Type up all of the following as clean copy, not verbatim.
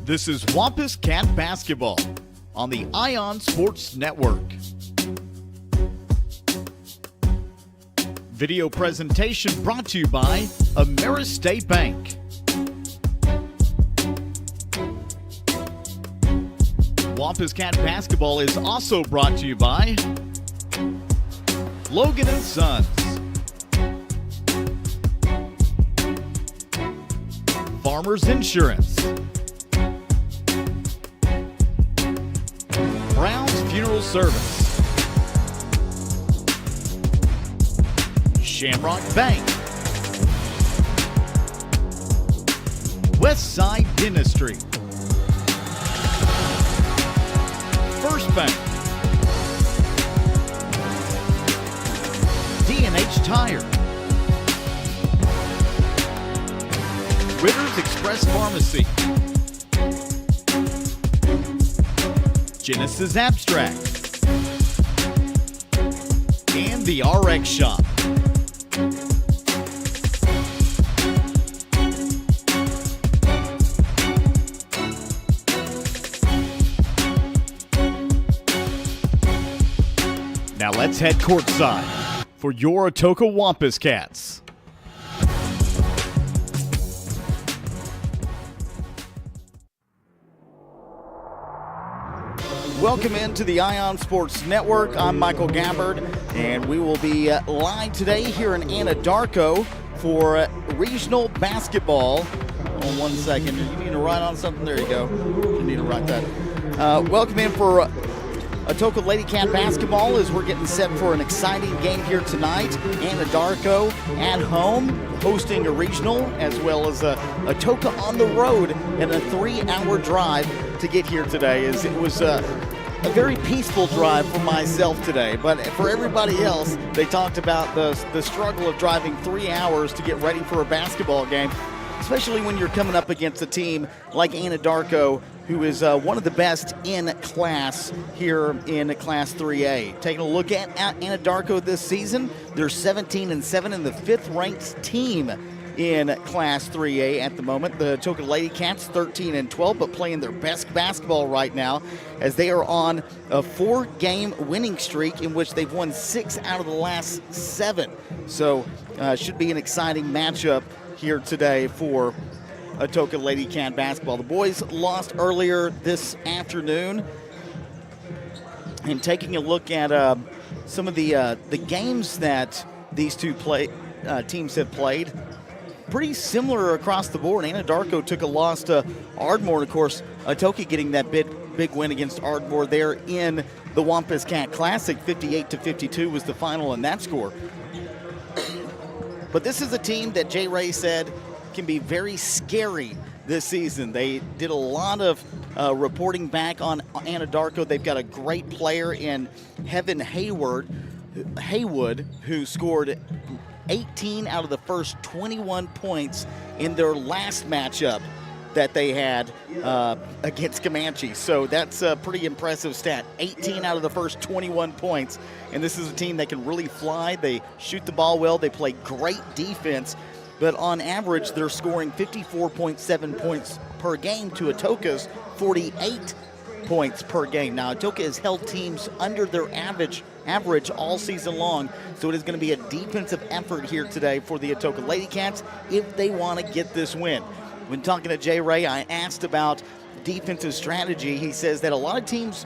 This is Wampus Cat Basketball on the Ion Sports Network. Video presentation brought to you by AmeriState Bank. Wampus Cat Basketball is also brought to you by Logan & Sons, Farmers Insurance, Brown's Funeral Service, Shamrock Bank, Westside Dentistry, First Bank, D&H Tire, Ritter's Express Pharmacy, Genesis Abstract, and the RX Shop. Now let's head courtside for your Atoka Wampus Cats. Welcome into the Ion Sports Network. I'm Michael Gabbard, and we will be live today here in Anadarko for regional basketball. Hold on 1 second. You need to write on something? There you go. You need to write that. Welcome in for Atoka Lady Cat basketball as we're getting set for an exciting game here tonight. Anadarko at home hosting a regional, as well as Atoka on the road and a 3-hour drive to get here today. As it was a very peaceful drive for myself today, but for everybody else, they talked about the struggle of driving 3 hours to get ready for a basketball game, especially when you're coming up against a team like Anadarko, who is one of the best in class here in Class 3A. Taking a look at Anadarko this season, they're 17-7 and the 5th-ranked team in Class 3A at the moment. The Atoka Lady Cats 13-12, but playing their best basketball right now as they are on a 4-game winning streak in which they've won 6 out of the last 7. So should be an exciting matchup here today for Atoka Lady Cat basketball. The boys lost earlier this afternoon. And taking a look at some of the games that these two teams have played, pretty similar across the board. Anadarko took a loss to Ardmore. Of course, Atoka getting that big win against Ardmore there in the Wampus Cat Classic. 58-52 was the final in that score. But this is a team that Jay Ray said can be very scary this season. They did a lot of reporting back on Anadarko. They've got a great player in Heaven Haywood, who scored 18 out of the first 21 points in their last matchup that they had against Comanche. So that's a pretty impressive stat. 18 out of the first 21 points. And this is a team that can really fly. They shoot the ball well. They play great defense. But on average, they're scoring 54.7 points per game to Atoka's 48 points per game. Now, Atoka has held teams under their average all season long, so it is going to be a defensive effort here today for the Atoka Lady Cats if they want to get this win. When talking to Jay Ray, I asked about defensive strategy. He says that a lot of teams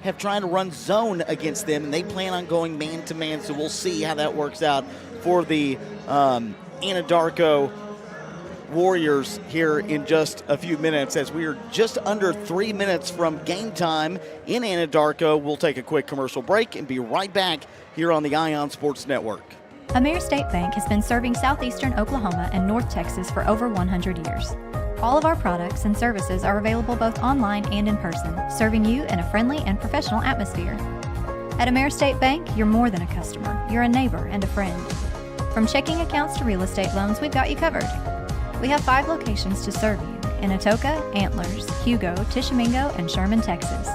have tried to run zone against them, and they plan on going man-to-man, so we'll see how that works out for the Anadarko Warriors here in just a few minutes, as we are just under 3 minutes from game time in Anadarko. We'll take a quick commercial break and be right back here on the Ion Sports Network. AmeriState Bank has been serving southeastern Oklahoma and North Texas for over 100 years. All of our products and services are available both online and in person, serving you in a friendly and professional atmosphere. At AmeriState Bank, you're more than a customer. You're a neighbor and a friend. From checking accounts to real estate loans, we've got you covered. We have 5 locations to serve you in Atoka, Antlers, Hugo, Tishomingo, and Sherman, Texas.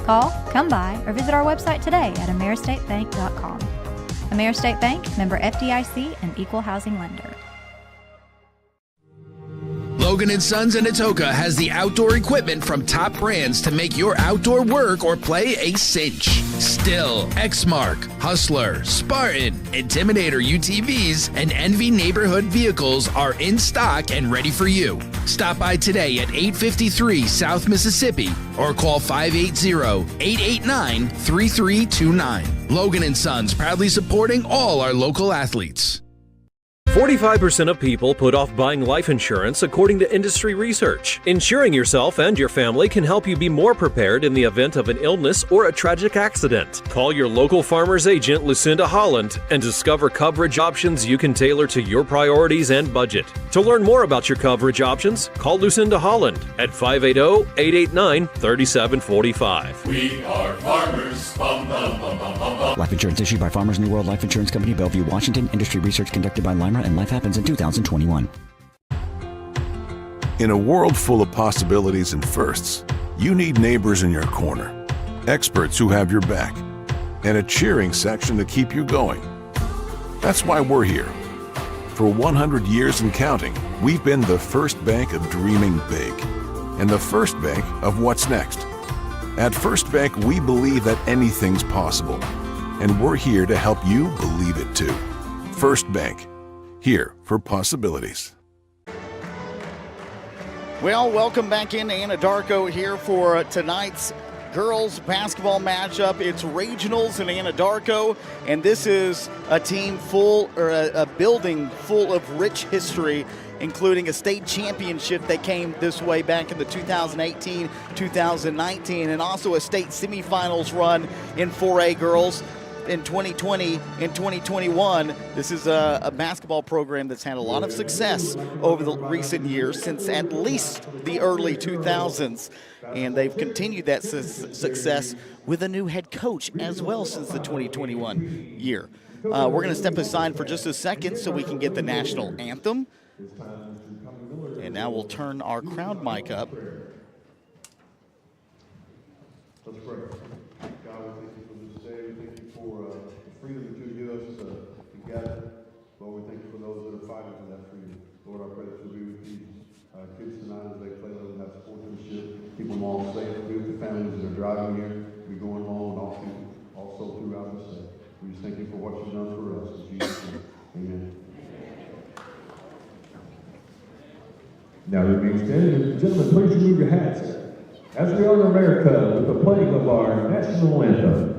Call, come by, or visit our website today at AmeriStateBank.com. AmeriState Bank, member FDIC, and equal housing lender. Logan & Sons and Atoka has the outdoor equipment from top brands to make your outdoor work or play a cinch. Still, Exmark, Hustler, Spartan, Intimidator UTVs, and Envy neighborhood vehicles are in stock and ready for you. Stop by today at 853 South Mississippi or call 580-889-3329. Logan & Sons, proudly supporting all our local athletes. 45% of people put off buying life insurance according to industry research. Insuring yourself and your family can help you be more prepared in the event of an illness or a tragic accident. Call your local farmer's agent, Lucinda Holland, and discover coverage options you can tailor to your priorities and budget. To learn more about your coverage options, call Lucinda Holland at 580-889-3745. We are farmers. Bum, bum, bum, bum, bum, bum. Life insurance issued by Farmers New World Life Insurance Company, Bellevue, Washington. Industry research conducted by Lima, and Life Happens in 2021. In a world full of possibilities and firsts, you need neighbors in your corner, experts who have your back, and a cheering section to keep you going. That's why we're here. For 100 years and counting, we've been the first bank of dreaming big and the first bank of what's next. At First Bank, we believe that anything's possible, and we're here to help you believe it too. First Bank, here for possibilities. Well, welcome back into Anadarko here for tonight's girls basketball matchup. It's regionals in Anadarko, and this is a team a building full of rich history, including a state championship that came this way back in the 2018-2019, and also a state semifinals run in 4A girls in 2020 and 2021. This is a basketball program that's had a lot of success over the recent years, since at least the early 2000s. And they've continued that success with a new head coach as well since the 2021 year. We're going to step aside for just a second so we can get the national anthem. And now we'll turn our crowd mic up. Let's pray. God, we thank you for this day. We thank you for the freedom that you give us to gather. Lord, we thank you for those that are fighting for that freedom. Lord, I pray that you'll be with these kids tonight as they play, let them have sportsmanship. Keep them all safe. Be with the families that are driving here. Be going home and also throughout the state. We just thank you for what you've done for us. In Jesus' name, amen. Now remain standing. Gentlemen, please remove your hats as we honor America with the playing of our national anthem.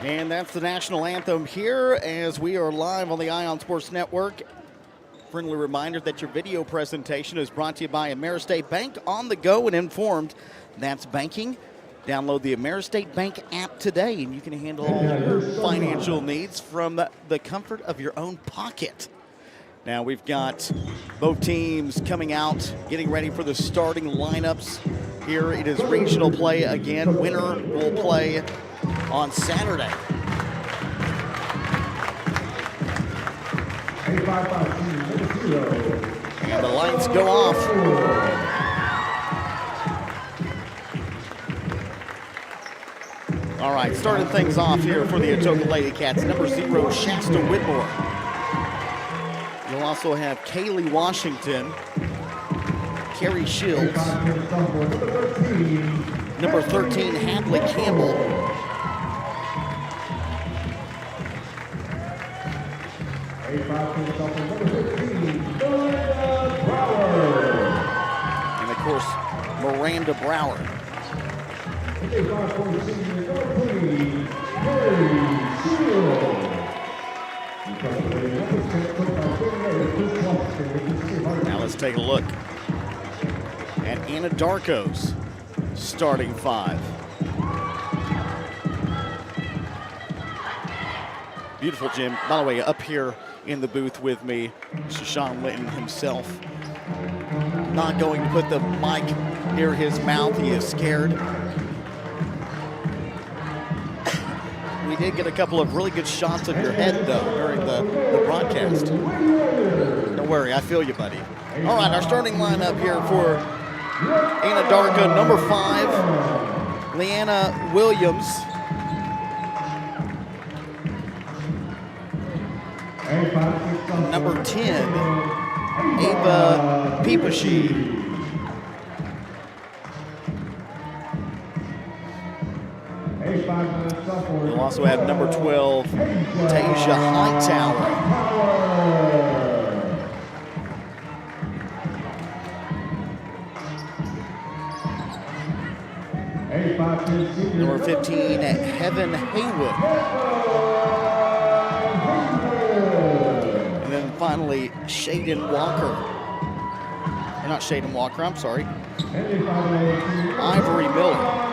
And that's the national anthem here as we are live on the Ion Sports Network. Friendly reminder that your video presentation is brought to you by Ameristate Bank. On the go and informed, that's banking. Download the Ameristate Bank app today, and you can handle all your financial needs from the comfort of your own pocket. Now we've got both teams coming out, getting ready for the starting lineups. Here it is regional play again. Winner will play on Saturday. And the lights go off. All right, starting things off here for the Atoka Lady Cats. Number 0, Shasta Whitmore. You'll also have Kaylee Washington. Carrie Shields. Number 13, Hadley Campbell. And of course, Miranda Brower. Now let's take a look at Anadarko's starting five. Beautiful, Jim. By the way, up here in the booth with me, Shashawn Linton himself. Not going to put the mic near his mouth. He is scared. We did get a couple of really good shots of your head, though, during the broadcast. Don't worry, I feel you, buddy. All right, our starting lineup here for Anadarko, number 5, Leanna Williams. Number 10, Ava Pipashi. We'll also have number 12, Tasia Hightower. Number 15, Heaven Haywood. And then finally, Shaden Walker. Or not Shaden Walker, I'm sorry. Ivory Miller.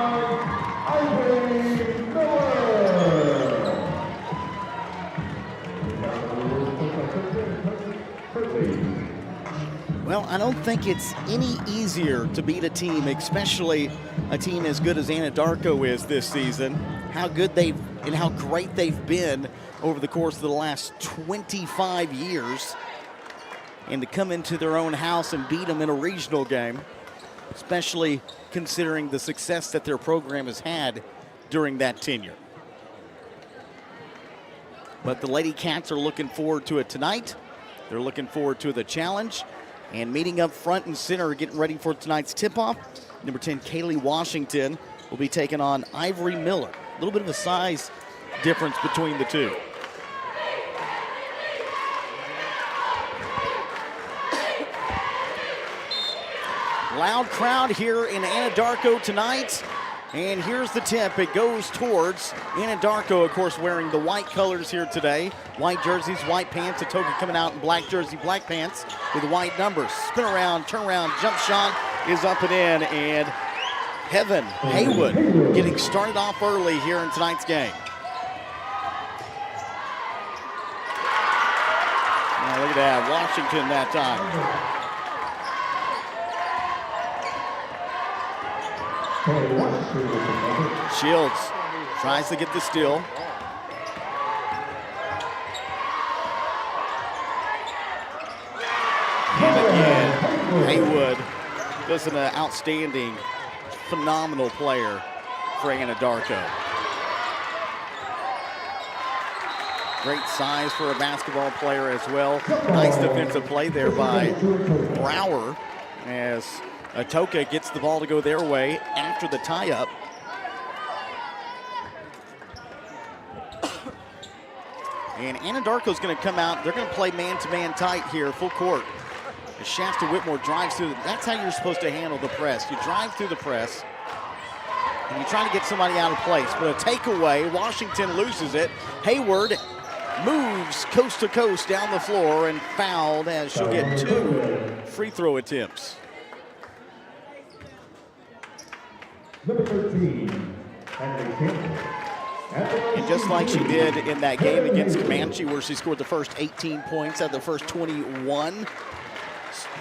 Well, I don't think it's any easier to beat a team, especially a team as good as Anadarko is this season. How good they've and how great they've been over the course of the last 25 years. And to come into their own house and beat them in a regional game, especially considering the success that their program has had during that tenure. But the Lady Cats are looking forward to it tonight. They're looking forward to the challenge. And meeting up front and center, getting ready for tonight's tip-off, number 10, Kaylee Washington, will be taking on Ivory Miller. A little bit of a size difference between the two. Loud crowd here in Anadarko tonight. And here's the tip. It goes towards Anadarko, of course, wearing the white colors here today. White jerseys, white pants. Atoka coming out in black jersey, black pants with white numbers. Spin around, turn around, jump shot is up and in. And Heaven Haywood getting started off early here in tonight's game. Now look at that, Washington that time. Shields tries to get the steal. And again, Haywood just an outstanding, phenomenal player for Anadarko. Great size for a basketball player as well. Nice defensive play there by Brower as Atoka gets the ball to go their way after the tie-up. And Anadarko's going to come out. They're going to play man-to-man tight here, full court. As Shasta Whitmore drives through. That's how you're supposed to handle the press. You drive through the press, and you try to get somebody out of place. But a takeaway, Washington loses it. Hayward moves coast to coast down the floor and fouled as she'll get 2 free throw attempts. Number 13, and just like she did in that game against Comanche, where she scored the first 18 points out of the first 21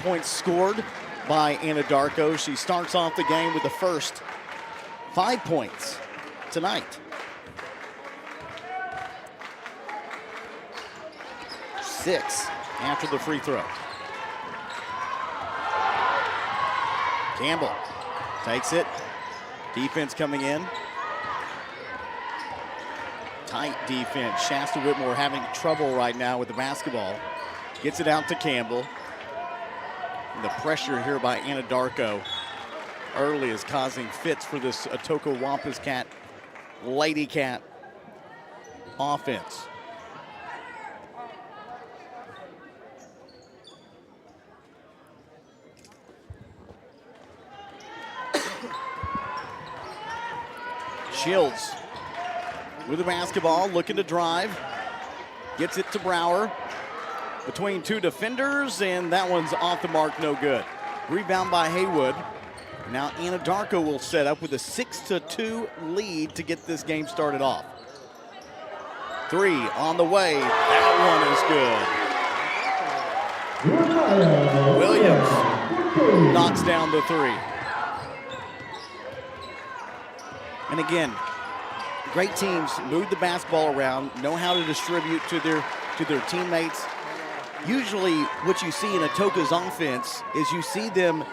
points scored by Anadarko, she starts off the game with the first 5 points tonight. 6 after the free throw. Campbell takes it. Defense coming in. Tight defense. Shasta Whitmore having trouble right now with the basketball. Gets it out to Campbell. And the pressure here by Anadarko early is causing fits for this Atoka Wampus Cat, Lady Cat offense. Shields with the basketball, looking to drive. Gets it to Brower. Between two defenders, and that one's off the mark, no good. Rebound by Haywood. Now Anadarko will set up with a 6-2 lead to get this game started off. 3 on the way. That one is good. Williams knocks down the 3. And again, great teams move the basketball around, know how to distribute to their teammates. Usually what you see in Atoka's offense is you see them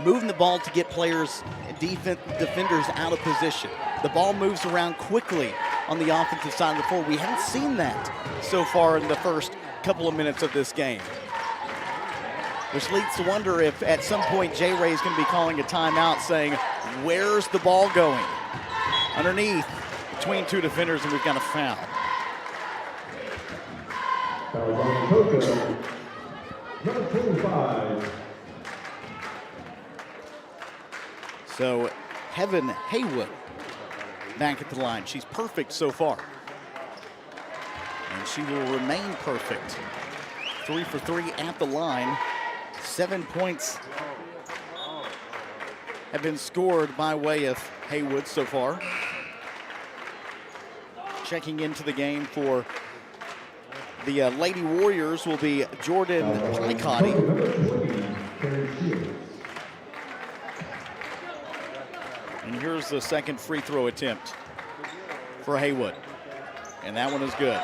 moving the ball to get players, defenders out of position. The ball moves around quickly on the offensive side of the floor. We haven't seen that so far in the first couple of minutes of this game, which leads to wonder if at some point J. Ray is going to be calling a timeout saying, where's the ball going? Underneath, between two defenders, and we've got a foul. Foul on Atoka, number 25. So Heaven Haywood back at the line. She's perfect so far. And she will remain perfect. 3 for 3 at the line. 7 points have been scored by way of Haywood so far. Checking into the game for the Lady Warriors will be Jordan Plycotti. And here's the second free throw attempt for Haywood. And that one is good.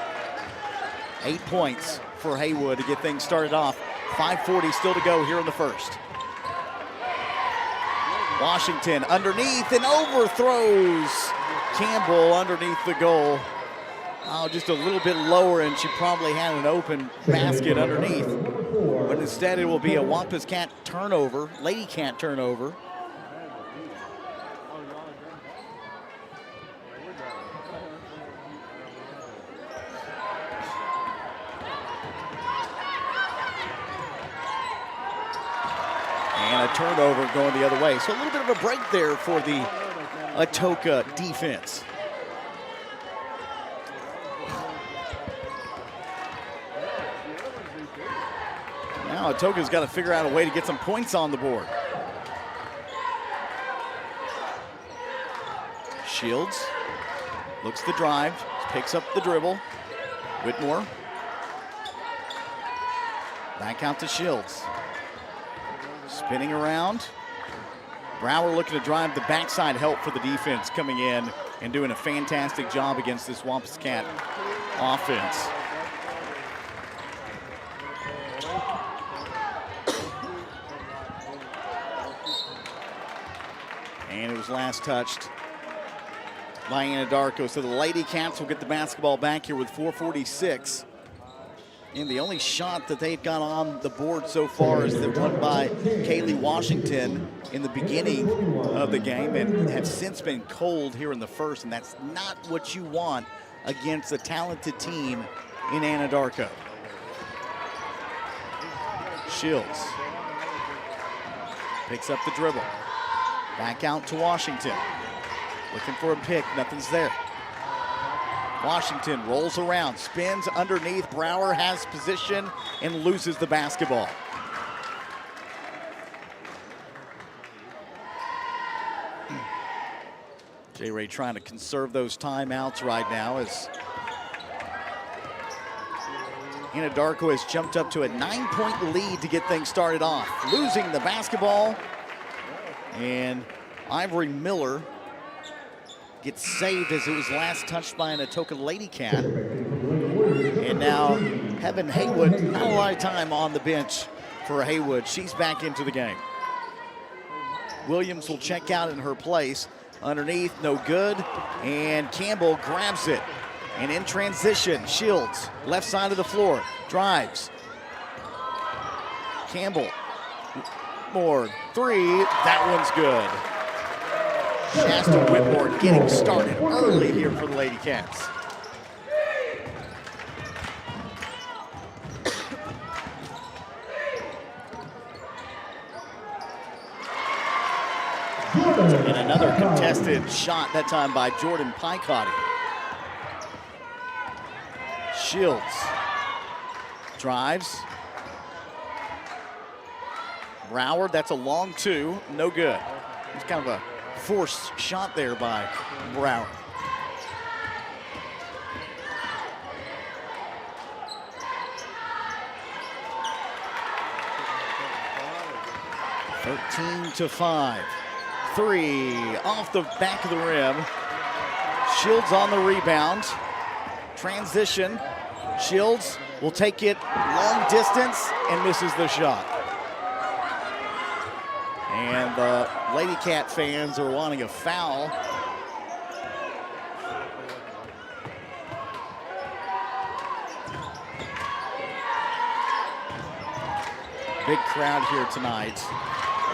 8 points for Haywood to get things started off. 5:40 still to go here in the first. Washington underneath and overthrows Campbell underneath the goal. Oh, just a little bit lower, and she probably had an open basket underneath. But instead it will be a Wampus Cat turnover, Lady Cat turnover. And a turnover going the other way. So a little bit of a break there for the Atoka defense. Now Atoka's got to figure out a way to get some points on the board. Shields looks the drive, picks up the dribble. Whitmore. Back out to Shields. Spinning around. Brower looking to drive the backside help for the defense coming in and doing a fantastic job against this Wampus Cat offense. And it was last touched by Anadarko. So the Lady Cats will get the basketball back here with 4:46. And the only shot that they've got on the board so far is the one by Kaylee Washington in the beginning of the game, and have since been cold here in the first, and that's not what you want against a talented team in Anadarko. Shields picks up the dribble. Back out to Washington. Looking for a pick, nothing's there. Washington rolls around, spins underneath. Brower has position and loses the basketball. J. Ray trying to conserve those timeouts right now as Anadarko has jumped up to a 9-point lead to get things started off. Losing the basketball, and Ivory Miller gets saved as it was last touched by an Atoka Lady Cat. And now Heaven Haywood, not a lot of time on the bench for Haywood. She's back into the game. Williams will check out in her place. Underneath, no good. And Campbell grabs it. And in transition, Shields, left side of the floor, drives. Campbell More. 3. That one's good. Shasta Whitmore getting started early here for the Lady Cats. And another contested shot, that time by Jordan Picotti. Shields drives. Broward, that's a long 2, no good. It's kind of a forced shot there by Broward. (13-5). 3 off the back of the rim. Shields on the rebound. Transition. Shields will take it long distance and misses the shot. And the Lady Cat fans are wanting a foul. Big crowd here tonight.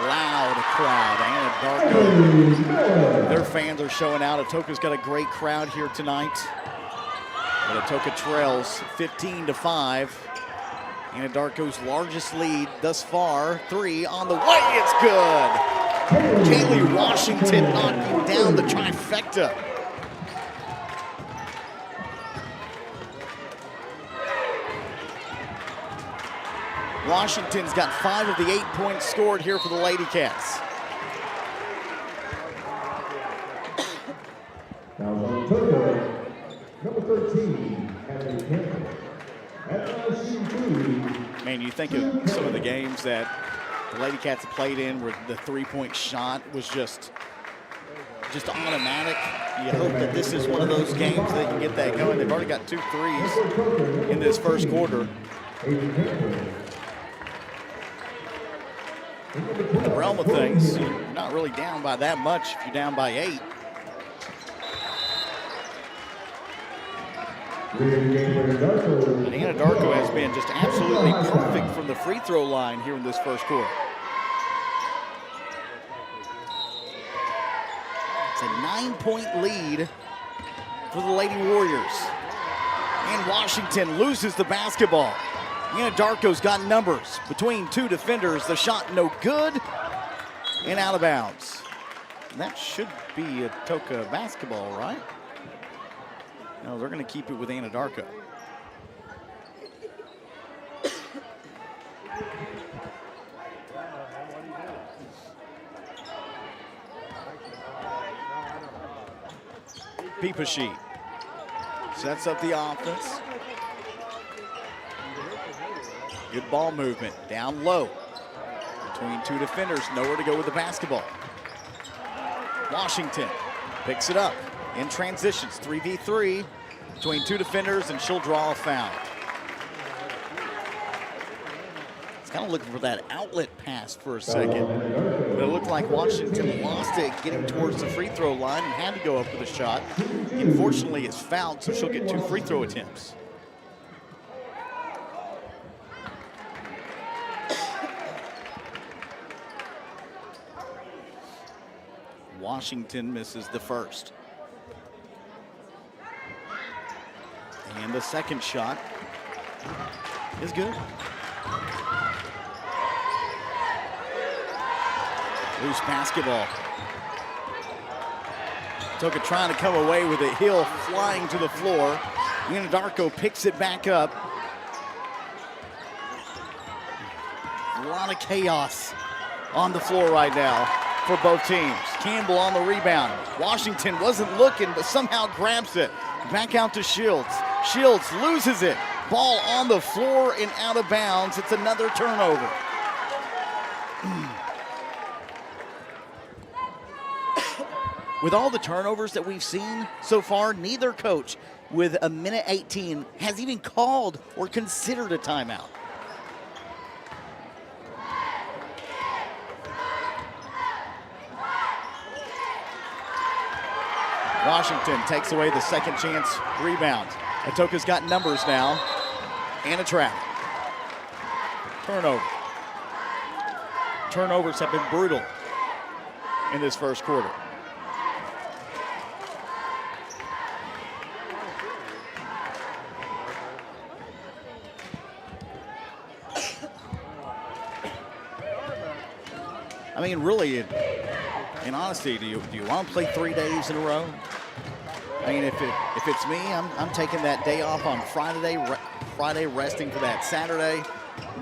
Loud crowd. Anadarko, their fans are showing out. Atoka's got a great crowd here tonight. But Atoka trails 15-5. Anadarko's largest lead thus far. 3 on the way. It's good. Kaylee Washington knocking down the trifecta. Washington's got 5 of the 8 points scored here for the Lady Cats. Now on Atoka, number 13, Henry Campbell. Man, you think of some of the games that the Lady Cats have played in where the 3-point shot was just automatic. You hope that this is one of those games that you get that going. They've already got 2 threes in this first quarter. In the realm of things, you're not really down by that much if you're down by 8. But Anadarko has been just absolutely perfect from the free throw line here in this first quarter. It's a 9-point lead for the Lady Warriors. And Washington loses the basketball. Anadarko's got numbers between 2 defenders. The shot no good and out of bounds. And that should be a Atoka basketball, right? No, they're going to keep it with Anadarko. Peepashi sets up the offense. Good ball movement, down low. Between 2 defenders, nowhere to go with the basketball. Washington picks it up in transitions, 3v3 between 2 defenders, and she'll draw a foul. It's kind of looking for that outlet pass for a second. But it looked like Washington lost it getting towards the free throw line and had to go up with a shot. Unfortunately, it's fouled, so she'll get 2 free throw attempts. Washington misses the first. And the second shot is good. Loose basketball. Atoka trying to come away with it. Hill flying to the floor. Anadarko picks it back up. A lot of chaos on the floor right now for both teams. Campbell on the rebound. Washington wasn't looking, but somehow grabs it. Back out to Shields. Shields loses it. Ball on the floor and out of bounds. It's another turnover. With all the turnovers that we've seen so far, neither coach with a minute 18 has even called or considered a timeout. Washington takes away the second chance rebound. Atoka's got numbers now and a trap. Turnover. turnovers have been brutal in this first quarter. I mean, really, in honesty, do you want to play 3 days in a row? I mean, if it's me, I'm taking that day off on Friday, resting for that Saturday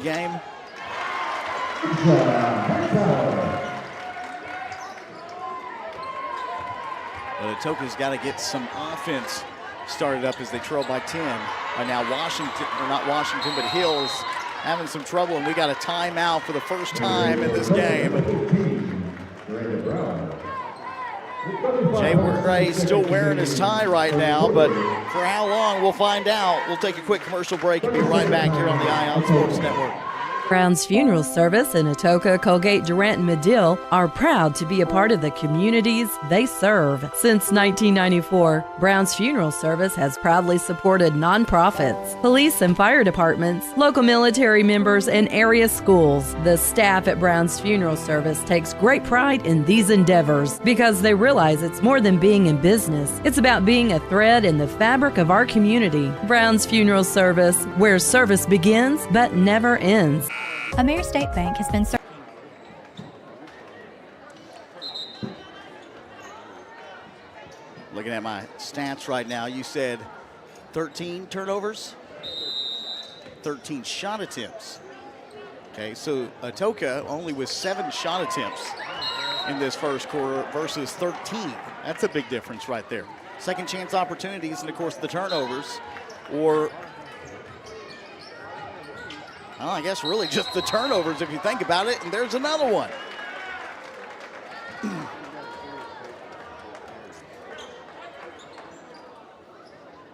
game. But Atoka's got to get some offense started up as they trail by 10. Right now, but Hills having some trouble, and we got a timeout for the first time in this game. Jay Gray still wearing his tie right now, but for how long, we'll find out. We'll take a quick commercial break and be right back here on the Ion Sports Network. Brown's Funeral Service in Atoka, Colgate, Durant, and Medill are proud to be a part of the communities they serve. Since 1994, Brown's Funeral Service has proudly supported nonprofits, police and fire departments, local military members, and area schools. The staff at Brown's Funeral Service takes great pride in these endeavors because they realize it's more than being in business. It's about being a thread in the fabric of our community. Brown's Funeral Service, where service begins but never ends. Amir State Bank has been Looking at my stats right now, you said 13 turnovers, 13 shot attempts. Okay, so Atoka only with 7 shot attempts in this first quarter versus 13. That's a big difference right there. Second chance opportunities, and of course the turnovers, or well, I guess really just the turnovers if you think about it, and there's another one.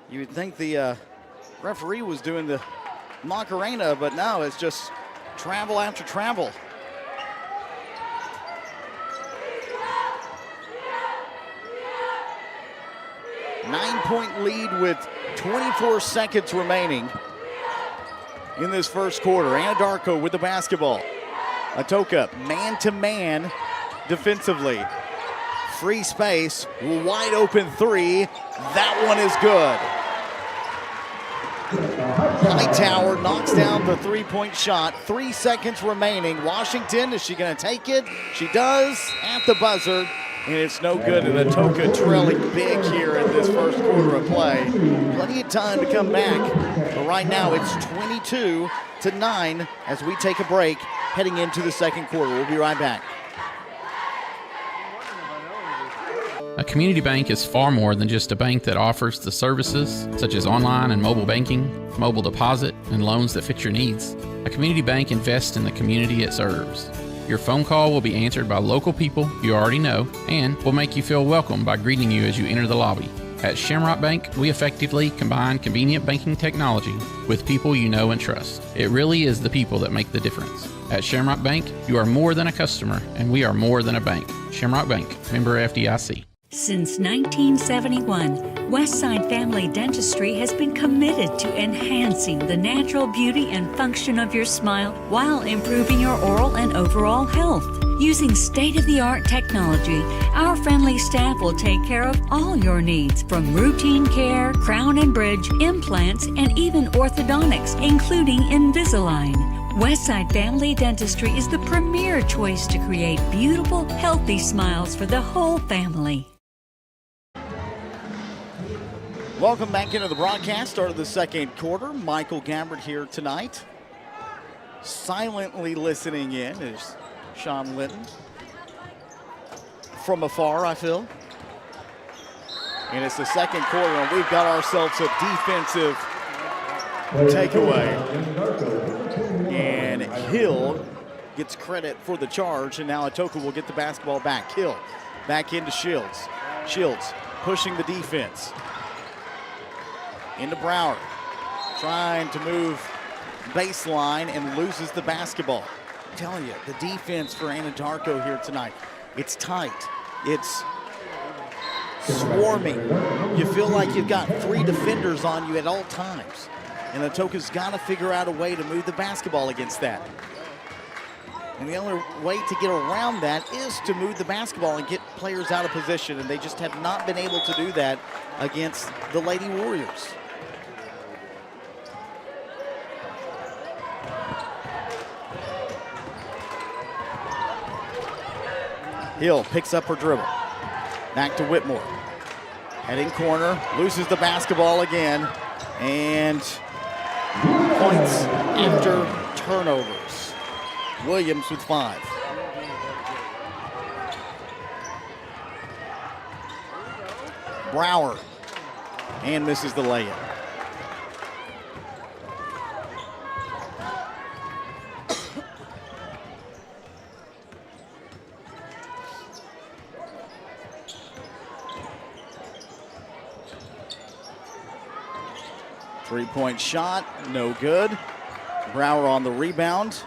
You would think the referee was doing the Macarena, but no, it's just travel after travel. Nine-point lead with 24 seconds remaining in this first quarter. Anadarko with the basketball. Atoka man-to-man defensively. Free space, wide open three. That one is good. Hightower knocks down the three-point shot. 3 seconds remaining. Washington, is she going to take it? She does at the buzzer, and it's no good. And Atoka trailing big here in this first quarter of play. Plenty of time to come back, but right now it's 22-9 as we take a break heading into the second quarter. We'll be right back. A community bank is far more than just a bank that offers the services such as online and mobile banking, mobile deposit, and loans that fit your needs. A community bank invests in the community it serves. Your phone call will be answered by local people you already know and will make you feel welcome by greeting you as you enter the lobby. At Shamrock Bank, we effectively combine convenient banking technology with people you know and trust. It really is the people that make the difference. At Shamrock Bank, you are more than a customer, and we are more than a bank. Shamrock Bank, member FDIC. Since 1971, Westside Family Dentistry has been committed to enhancing the natural beauty and function of your smile while improving your oral and overall health. Using state-of-the-art technology, our friendly staff will take care of all your needs, from routine care, crown and bridge, implants, and even orthodontics, including Invisalign. Westside Family Dentistry is the premier choice to create beautiful, healthy smiles for the whole family. Welcome back into the broadcast. Start of the second quarter. Michael Gabbard here tonight. Silently listening in is Sean Linton. From afar, I feel. And it's the second quarter, and we've got ourselves a defensive takeaway. And Hill gets credit for the charge, and now Atoka will get the basketball back. Hill back into Shields. Shields pushing the defense. Into Brower, trying to move baseline and loses the basketball. I'm telling you, the defense for Anadarko here tonight, it's tight. It's swarming. You feel like you've got 3 defenders on you at all times. And Atoka's got to figure out a way to move the basketball against that. And the only way to get around that is to move the basketball and get players out of position, and they just have not been able to do that against the Lady Warriors. Hill picks up her dribble. Back to Whitmore. Heading corner, loses the basketball again, and points after turnovers. Williams with 5. Brower, and misses the layup. Three-point shot, no good. Brower on the rebound.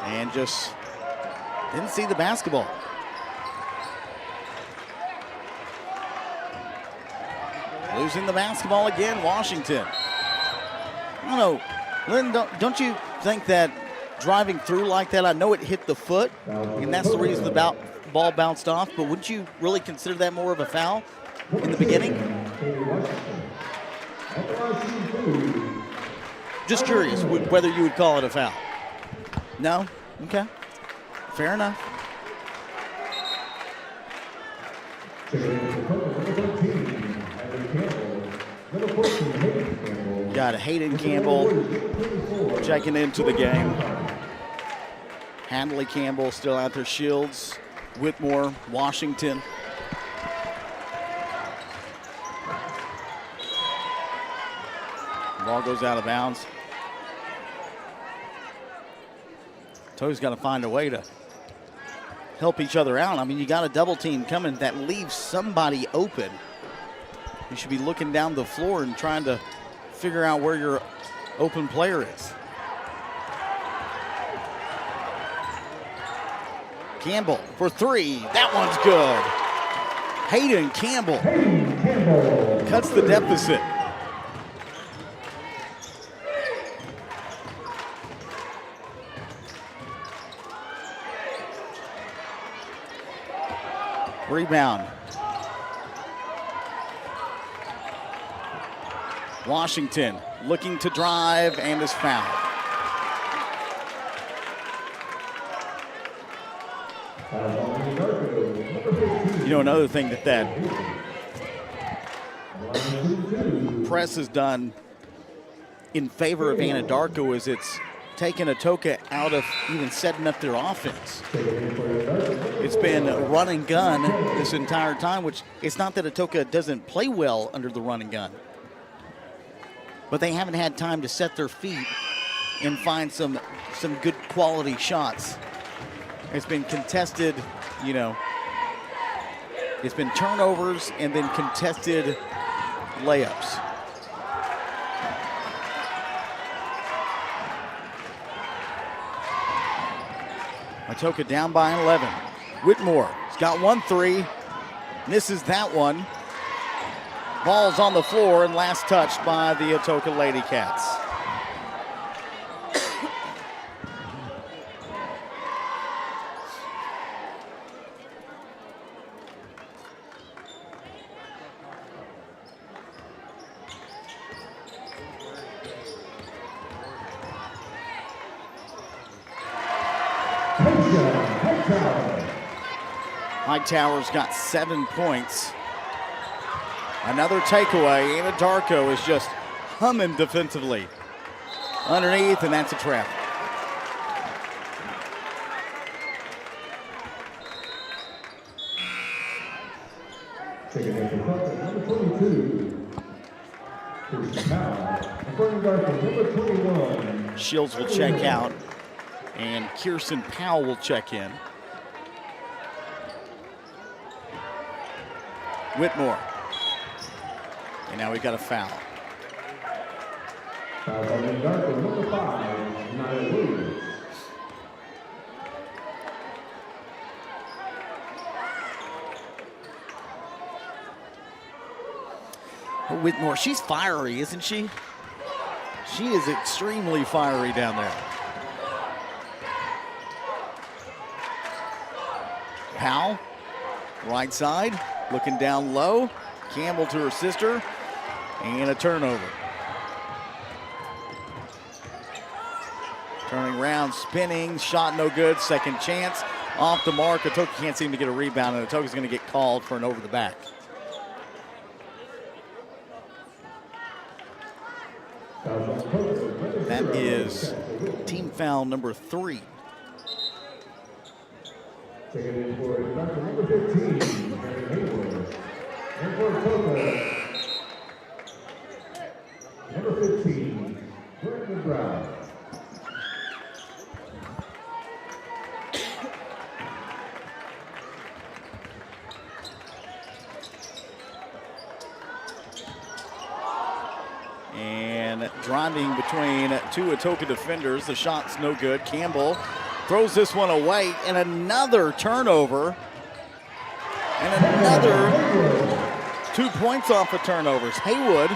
And just didn't see the basketball. Losing the basketball again, Washington. I don't know, Lynn, don't you think that driving through like that, I know it hit the foot, and that's the reason the ball bounced off, but wouldn't you really consider that more of a foul in the beginning? Just curious whether you would call it a foul. No? Okay. Fair enough. Got Hayden Campbell checking into the game. Handley Campbell still out there. Shields, Whitmore, Washington. Ball goes out of bounds. Toe's got to find a way to help each other out. I mean, you got a double team coming that leaves somebody open. You should be looking down the floor and trying to figure out where your open player is. Campbell for 3. That one's good. Hayden Campbell cuts the deficit. Rebound. Washington looking to drive and is fouled. You know, another thing that press has done in favor of Anadarko is it's taken Atoka out of even setting up their offense. It's been run and gun this entire time, which it's not that Atoka doesn't play well under the run and gun, but they haven't had time to set their feet and find some good quality shots. It's been contested, you know, it's been turnovers and then contested layups. Atoka down by 11. Whitmore has got 1 3, misses that one. Ball's on the floor and last touched by the Atoka Lady Cats. Hightower's got 7 points. Another takeaway. Anadarko is just humming defensively underneath, and that's a trap. Number 22. Number 21. Shields will check out, and Kirsten Powell will check in. Whitmore. And now we've got a foul. Foul by Anadarko, number 5, Nia Williams. Whitmore, she's fiery, isn't she? She is extremely fiery down there. Powell, right side, looking down low. Campbell to her sister, and a turnover. Turning around, spinning, shot no good, second chance. Off the mark, Atoka can't seem to get a rebound, and Atoka's going to get called for an over the back. That is team foul number 3. Taking in for number 15, Hayward. And for Atoka, number 15, Brandon Brown. And driving between two Atoka defenders, the shot's no good. Campbell throws this one away, and another turnover. And another 2 points off of turnovers. Haywood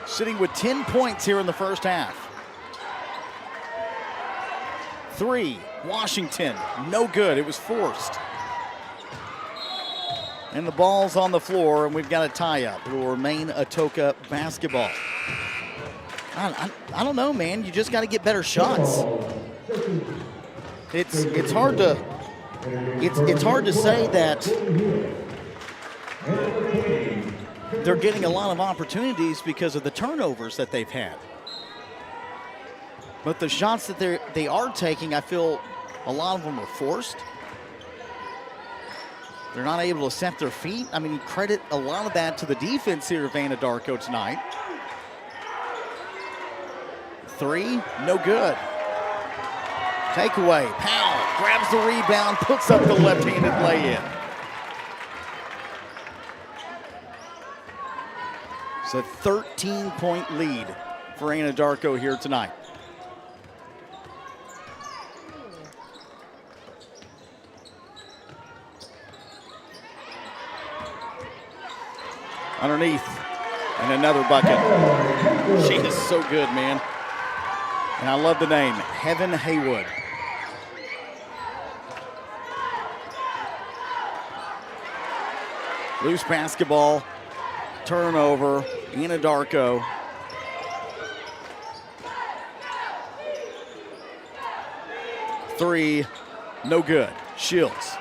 sitting with 10 points here in the first half. 3, Washington, no good. It was forced. And the ball's on the floor, and we've got a tie-up. It will remain Atoka basketball. I don't know, man. You just got to get better shots. It's hard to say that they're getting a lot of opportunities because of the turnovers that they've had. But the shots that they are taking, I feel a lot of them are forced. They're not able to set their feet. I mean, you credit a lot of that to the defense here of Anadarko tonight. 3, no good. Takeaway. Powell grabs the rebound, puts up the left-handed lay-in. It's a 13-point lead for Anadarko here tonight. Underneath, and another bucket. She is so good, man. And I love the name, Heaven Haywood. Loose basketball, turnover, Anadarko. Three, no good. Shields.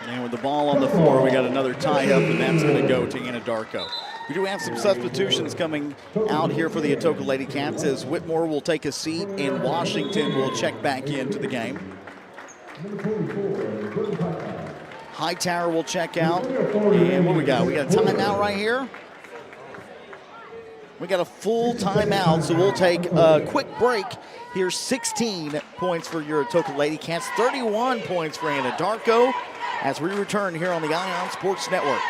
And with the ball on the floor, we got another tie-up, and that's going to go to Anadarko. We do have some substitutions coming out here for the Atoka Lady Cats, as Whitmore will take a seat and Washington will check back into the game. Hightower will check out. And what do we got? We got a timeout right here. We got a full timeout, so we'll take a quick break. Here's 16 points for your Atoka Lady Cats, 31 points for Anadarko, as we return here on the Ion Sports Network.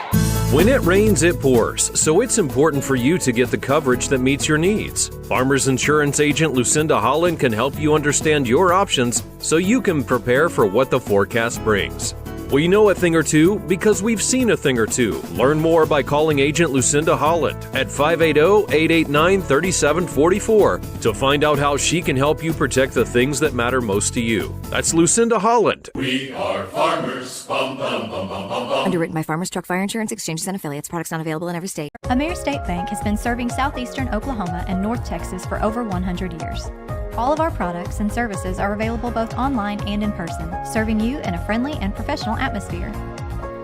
When it rains, it pours, so it's important for you to get the coverage that meets your needs. Farmers Insurance agent Lucinda Holland can help you understand your options so you can prepare for what the forecast brings. We know a thing or two because we've seen a thing or two. Learn more by calling agent Lucinda Holland at 580-889-3744 to find out how she can help you protect the things that matter most to you. That's Lucinda Holland. We are farmers. Bum, bum, bum, bum, bum, bum. Underwritten by Farmers Truck Fire Insurance Exchanges and Affiliates. Products not available in every state. AmeriState Bank has been serving southeastern Oklahoma and North Texas for over 100 years. All of our products and services are available both online and in person, serving you in a friendly and professional atmosphere.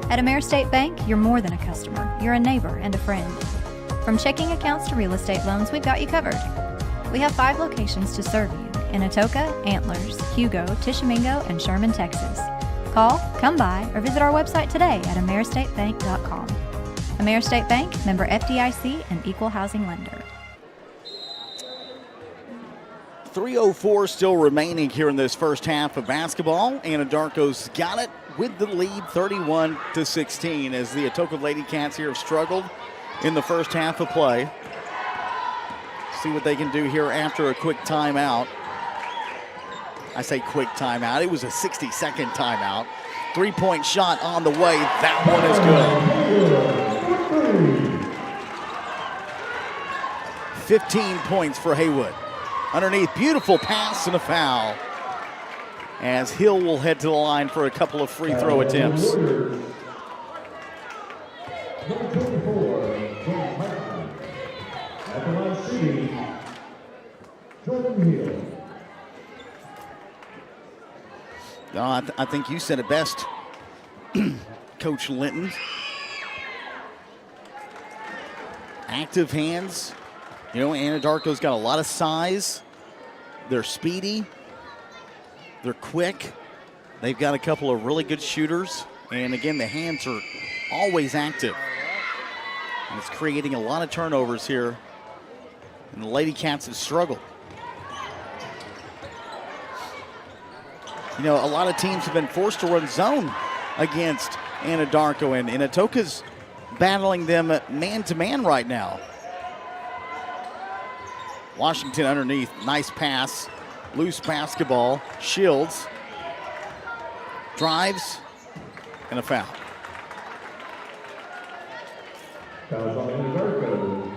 At AmeriState Bank, you're more than a customer. You're a neighbor and a friend. From checking accounts to real estate loans, we've got you covered. We have 5 locations to serve you in Atoka, Antlers, Hugo, Tishomingo, and Sherman, Texas. Call, come by, or visit our website today at AmeriStateBank.com. AmeriState Bank, member FDIC, and equal housing lender. 3:04 still remaining here in this first half of basketball. Anadarko's got it with the lead 31-16 as the Atoka Lady Cats here have struggled in the first half of play. See what they can do here after a quick timeout. I say quick timeout. It was a 60-second timeout. Three-point shot on the way. That one is good. 15 points for Haywood. Underneath, beautiful pass and a foul, as Hill will head to the line for a couple of free throw attempts. I think you said it best, Coach Linton. Active hands. You know, Anadarko's got a lot of size. They're speedy. They're quick. They've got a couple of really good shooters. And again, the hands are always active. And it's creating a lot of turnovers here. And the Lady Cats have struggled. You know, a lot of teams have been forced to run zone against Anadarko, and Atoka's battling them man-to-man right now. Washington underneath, nice pass, loose basketball, Shields, drives, and a foul. Fouls on Anadarko.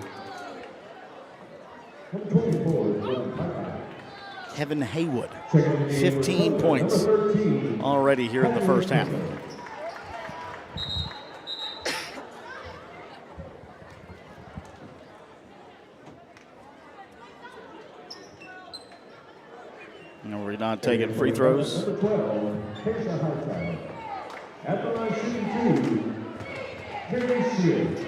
24. Kevin Haywood, 15 points already here in the first half. And we're not taking free throws. At the line, shooting 2, Jeremy Shields.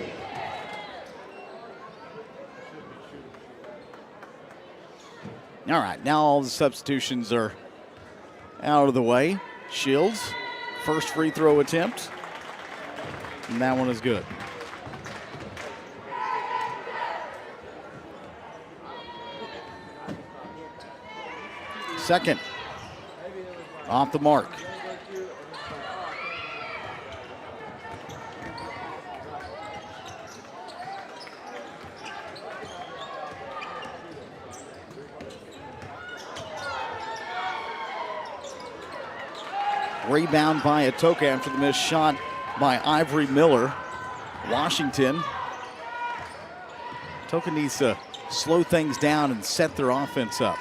All right, now all the substitutions are out of the way. Shields, first free throw attempt, and that one is good. Second, off the mark. Rebound by Atoka after the missed shot by Ivory Miller. Washington. Atoka needs to slow things down and set their offense up.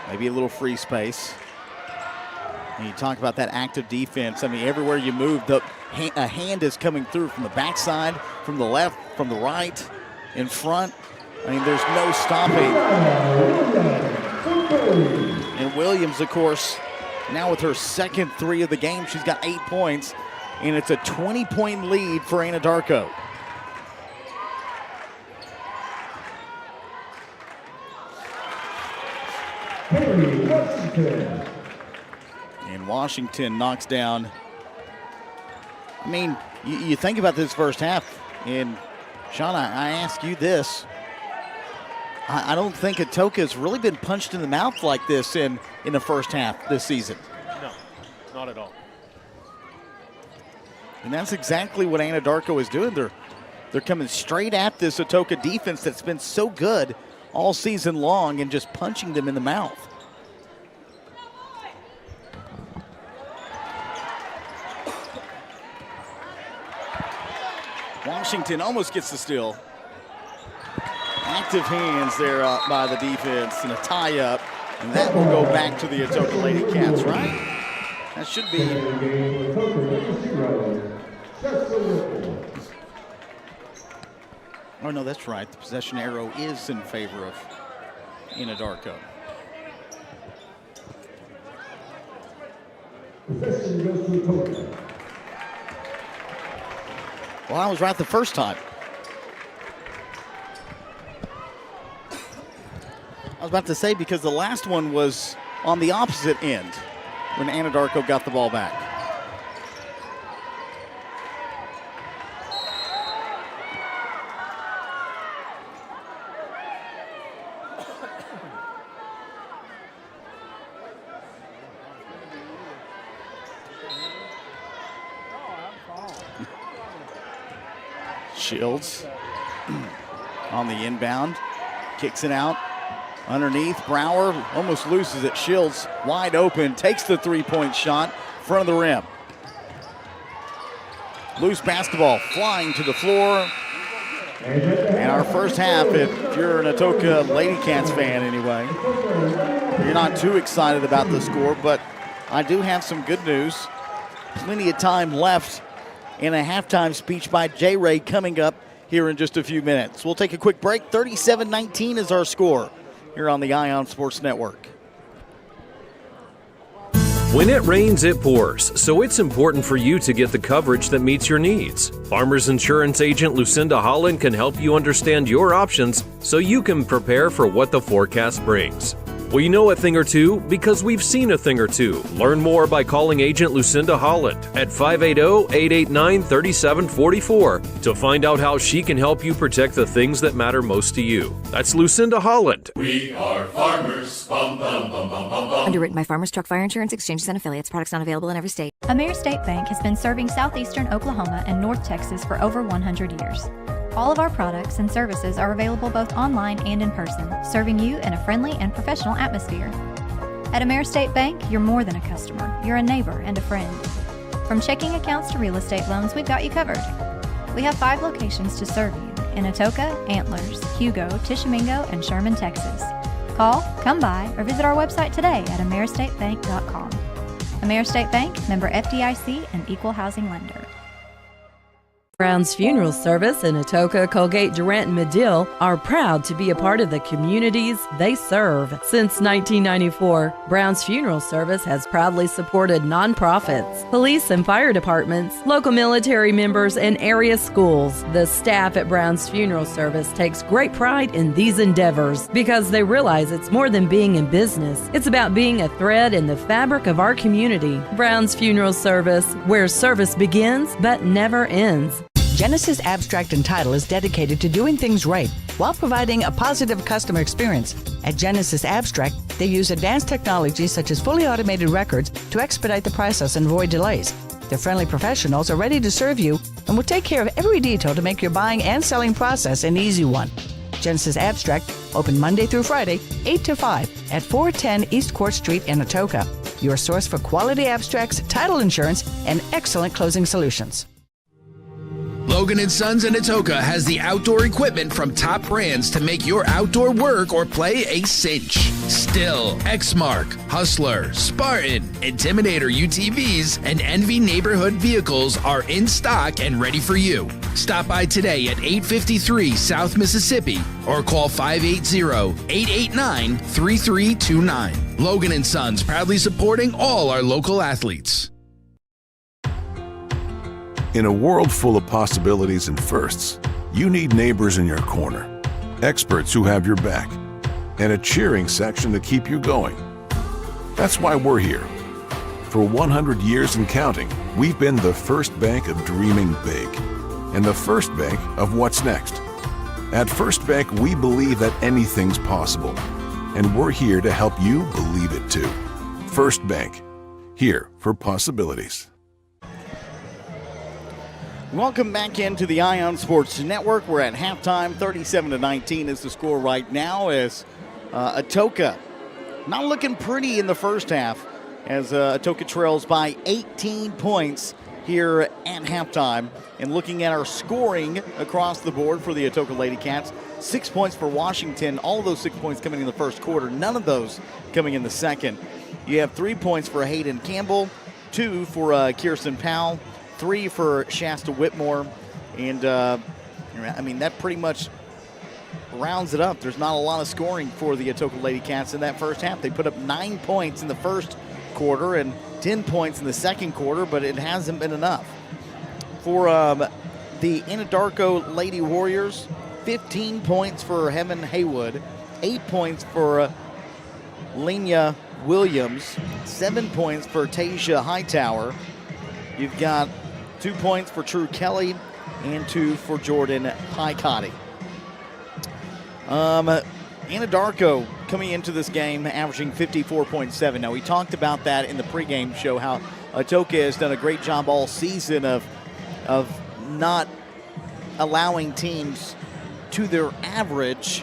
Maybe a little free space. And you talk about that active defense. I mean, everywhere you move, a hand is coming through from the backside, from the left, from the right, in front. I mean, there's no stopping. And Williams, of course, now with her second three of the game, she's got 8 points, and it's a 20-point lead for Anadarko. And Washington knocks down. I mean, you think about this first half, and Sean, I ask you this. I don't think Atoka has really been punched in the mouth like this in the first half this season. No, not at all. And that's exactly what Anadarko is doing. They're coming straight at this Atoka defense that's been so good all season long and just punching them in the mouth. Washington almost gets the steal. Active hands there by the defense and a tie-up, and that will go back to the Atoka Lady Cats, right? That should be. Oh, no, that's right. The possession arrow is in favor of Anadarko. Possession goes to Atoka. Well, I was right the first time. I was about to say, because the last one was on the opposite end when Anadarko got the ball back. Shields on the inbound, kicks it out. Underneath, Brower almost loses it. Shields wide open, takes the three-point shot, front of the rim. Loose basketball flying to the floor. And our first half, if you're an Atoka Lady Cats fan anyway, you're not too excited about the score, but I do have some good news. Plenty of time left in a halftime speech by J. Ray coming up here in just a few minutes. We'll take a quick break. 37-19 is our score here on the Ion Sports Network. When it rains, it pours, so it's important for you to get the coverage that meets your needs. Farmers Insurance agent Lucinda Holland can help you understand your options so you can prepare for what the forecast brings. We know a thing or two because we've seen a thing or two. Learn more by calling agent Lucinda Holland at 580-889-3744 to find out how she can help you protect the things that matter most to you. That's Lucinda Holland. We are farmers. Bum, bum, bum, bum, bum, bum. Underwritten by Farmers Truck Fire Insurance Exchanges and Affiliates. Products not available in every state. AmeriState Bank has been serving southeastern Oklahoma and North Texas for over 100 years. All of our products and services are available both online and in person, serving you in a friendly and professional atmosphere. At AmeriState Bank, you're more than a customer. You're a neighbor and a friend. From checking accounts to real estate loans, we've got you covered. We have 5 locations to serve you in Atoka, Antlers, Hugo, Tishomingo, and Sherman, Texas. Call, come by, or visit our website today at AmeriStateBank.com. AmeriState Bank, member FDIC, and equal housing lender. Brown's Funeral Service in Atoka, Colgate, Durant, and Medill are proud to be a part of the communities they serve. Since 1994, Brown's Funeral Service has proudly supported nonprofits, police and fire departments, local military members, and area schools. The staff at Brown's Funeral Service takes great pride in these endeavors because they realize it's more than being in business. It's about being a thread in the fabric of our community. Brown's Funeral Service, where service begins but never ends. Genesis Abstract and Title is dedicated to doing things right while providing a positive customer experience. At Genesis Abstract, they use advanced technology such as fully automated records to expedite the process and avoid delays. Their friendly professionals are ready to serve you and will take care of every detail to make your buying and selling process an easy one. Genesis Abstract, open Monday through Friday, 8 to 5 at 410 East Court Street in Atoka. Your source for quality abstracts, title insurance, and excellent closing solutions. Logan & Sons in Atoka has the outdoor equipment from top brands to make your outdoor work or play a cinch. Still, Exmark, Hustler, Spartan, Intimidator UTVs, and Envy neighborhood vehicles are in stock and ready for you. Stop by today at 853 South Mississippi or call 580-889-3329. Logan & Sons proudly supporting all our local athletes. In a world full of possibilities and firsts, you need neighbors in your corner, experts who have your back, and a cheering section to keep you going. That's why we're here. For 100 years and counting, we've been the first bank of dreaming big and the first bank of what's next. At First Bank, we believe that anything's possible, and we're here to help you believe it too. First Bank, here for possibilities. Welcome back into the Ion Sports Network. We're at halftime. 37-19 is the score right now as Atoka not looking pretty in the first half as Atoka trails by 18 points here at halftime. And looking at our scoring across the board for the Atoka Lady Cats, 6 points for Washington. All of those 6 points coming in the first quarter. None of those coming in the second. You have 3 points for Hayden Campbell, 2 for Kirsten Powell, 3 for Shasta Whitmore, and that pretty much rounds it up. There's not a lot of scoring for the Atoka Lady Cats in that first half. They put up 9 points in the first quarter and 10 points in the second quarter, but it hasn't been enough. For the Anadarko Lady Warriors, 15 points for Heaven Haywood, 8 points for Lenya Williams, 7 points for Tasia Hightower. You've got 2 points for True Kelly and 2 for Jordan Picotti. Anadarko coming into this game averaging 54.7. Now, we talked about that in the pregame show, how Atoka has done a great job all season of not allowing teams to their average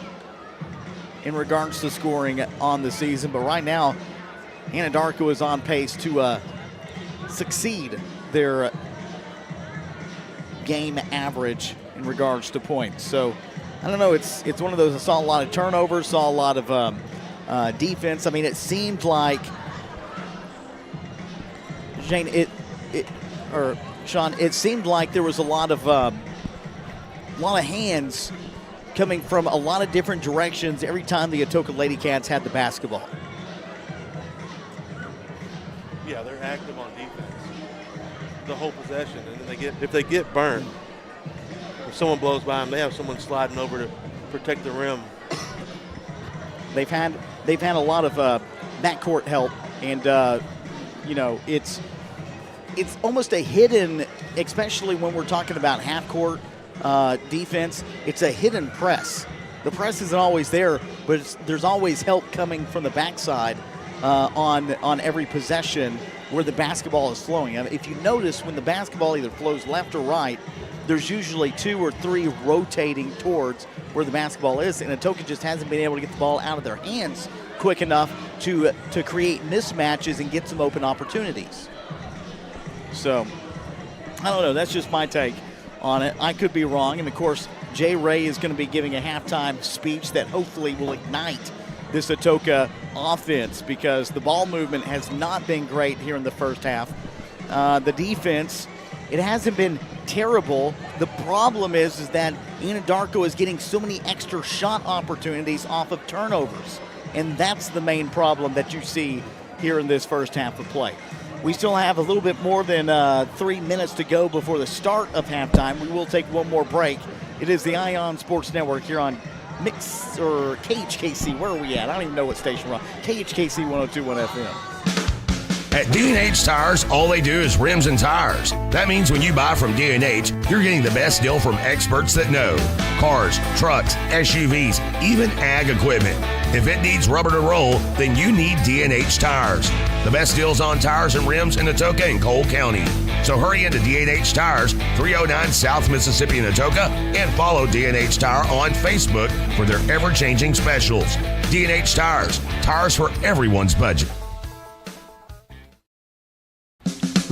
in regards to scoring on the season. But right now, Anadarko is on pace to succeed their game average in regards to points. So I don't know, it's one of those. I saw a lot of turnovers, saw a lot of defense. I mean, it seemed like Sean, it seemed like there was a lot of hands coming from a lot of different directions every time the Atoka Lady Cats had the basketball. Yeah, they're active on defense the whole possession, and then if they get burned, if someone blows by them, they have someone sliding over to protect the rim. They've had a lot of backcourt help, and it's almost a hidden, especially when we're talking about half-court defense. It's a hidden press. The press isn't always there, but there's always help coming from the backside on every possession where the basketball is flowing. If you notice, when the basketball either flows left or right, there's usually 2 or 3 rotating towards where the basketball is, and Atoka just hasn't been able to get the ball out of their hands quick enough to create mismatches and get some open opportunities. So, I don't know. That's just my take on it. I could be wrong. And, of course, Jay Ray is going to be giving a halftime speech that hopefully will ignite this Atoka offense, because the ball movement has not been great here in the first half. The defense, it hasn't been terrible. The problem is that Anadarko is getting so many extra shot opportunities off of turnovers. And that's the main problem that you see here in this first half of play. We still have a little bit more than 3 minutes to go before the start of halftime. We will take one more break. It is the Ion Sports Network here on Mix or KHKC. Where are we at? I don't even know what station we're on. KHKC 102.1 FM. At D&H Tires, all they do is rims and tires. That means when you buy from D&H, you're getting the best deal from experts that know. Cars, trucks, SUVs, even ag equipment. If it needs rubber to roll, then you need D&H Tires. The best deals on tires and rims in Atoka and Cole County. So hurry into D&H Tires, 309 South Mississippi in Atoka, and follow D&H Tire on Facebook for their ever-changing specials. D&H Tires, tires for everyone's budget.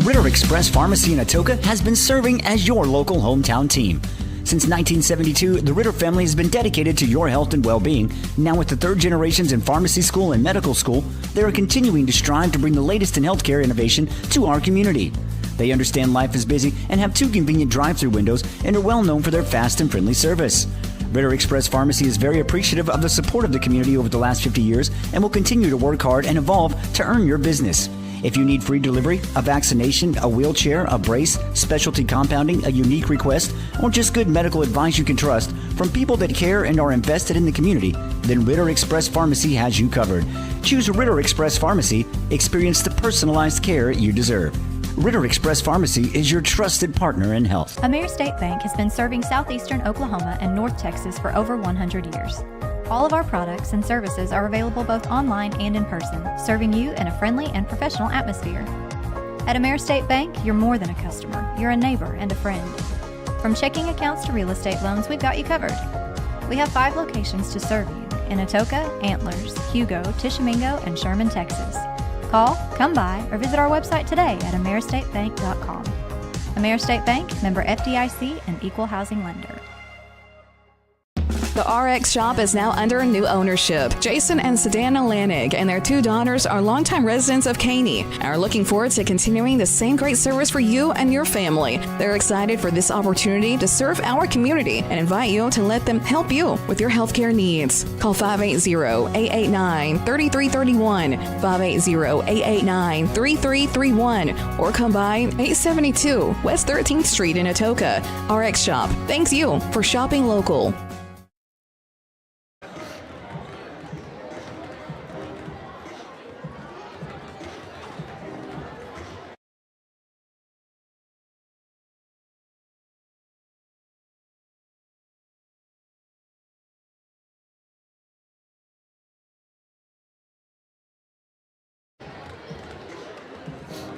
Ritter Express Pharmacy in Atoka has been serving as your local hometown team. Since 1972, the Ritter family has been dedicated to your health and well-being. Now with the third generations in pharmacy school and medical school, they are continuing to strive to bring the latest in healthcare innovation to our community. They understand life is busy and have 2 convenient drive-through windows and are well known for their fast and friendly service. Ritter Express Pharmacy is very appreciative of the support of the community over the last 50 years and will continue to work hard and evolve to earn your business. If you need free delivery, a vaccination, a wheelchair, a brace, specialty compounding, a unique request, or just good medical advice you can trust from people that care and are invested in the community, then Ritter Express Pharmacy has you covered. Choose Ritter Express Pharmacy. Experience the personalized care you deserve. Ritter Express Pharmacy is your trusted partner in health. AmeriState Bank has been serving southeastern Oklahoma and North Texas for over 100 years. All of our products and services are available both online and in person, serving you in a friendly and professional atmosphere. At AmeriState Bank, you're more than a customer. You're a neighbor and a friend. From checking accounts to real estate loans, we've got you covered. We have 5 locations to serve you in Atoka, Antlers, Hugo, Tishomingo, and Sherman, Texas. Call, come by, or visit our website today at AmeriStateBank.com. AmeriState Bank, member FDIC, and equal housing lender. The RX shop is now under new ownership. Jason and Sedana Lanig and their 2 daughters are longtime residents of Caney and are looking forward to continuing the same great service for you and your family. They're excited for this opportunity to serve our community and invite you to let them help you with your healthcare needs. Call 580-889-3331, 580-889-3331, or come by 872 West 13th Street in Atoka. RX Shop thanks you for shopping local.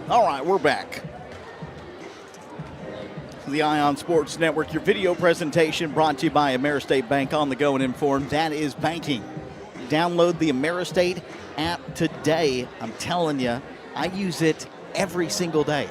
All right, we're back. The Ion Sports Network, your video presentation brought to you by AmeriState Bank, on the go and informed. That is banking Download the AmeriState app today. I'm telling you, I use it every single day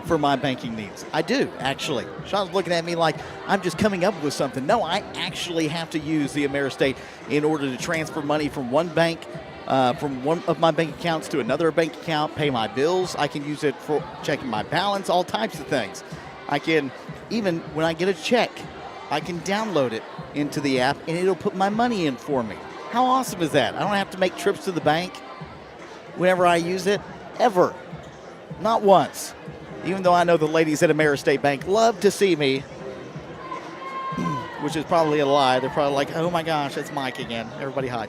for my banking needs. I do, actually. Sean's looking at me like I'm just coming up with something. No, I actually have to use the AmeriState in order to transfer money from one bank, from one of my bank accounts to another bank account, pay my bills. I can use it for checking my balance, all types of things. I can, even when I get a check, I can download it into the app and it'll put my money in for me. How awesome is that? I don't have to make trips to the bank whenever I use it, ever. Not once. Even though I know the ladies at AmeriState Bank love to see me, which is probably a lie. They're probably like, oh my gosh, it's Mike again. Everybody hide.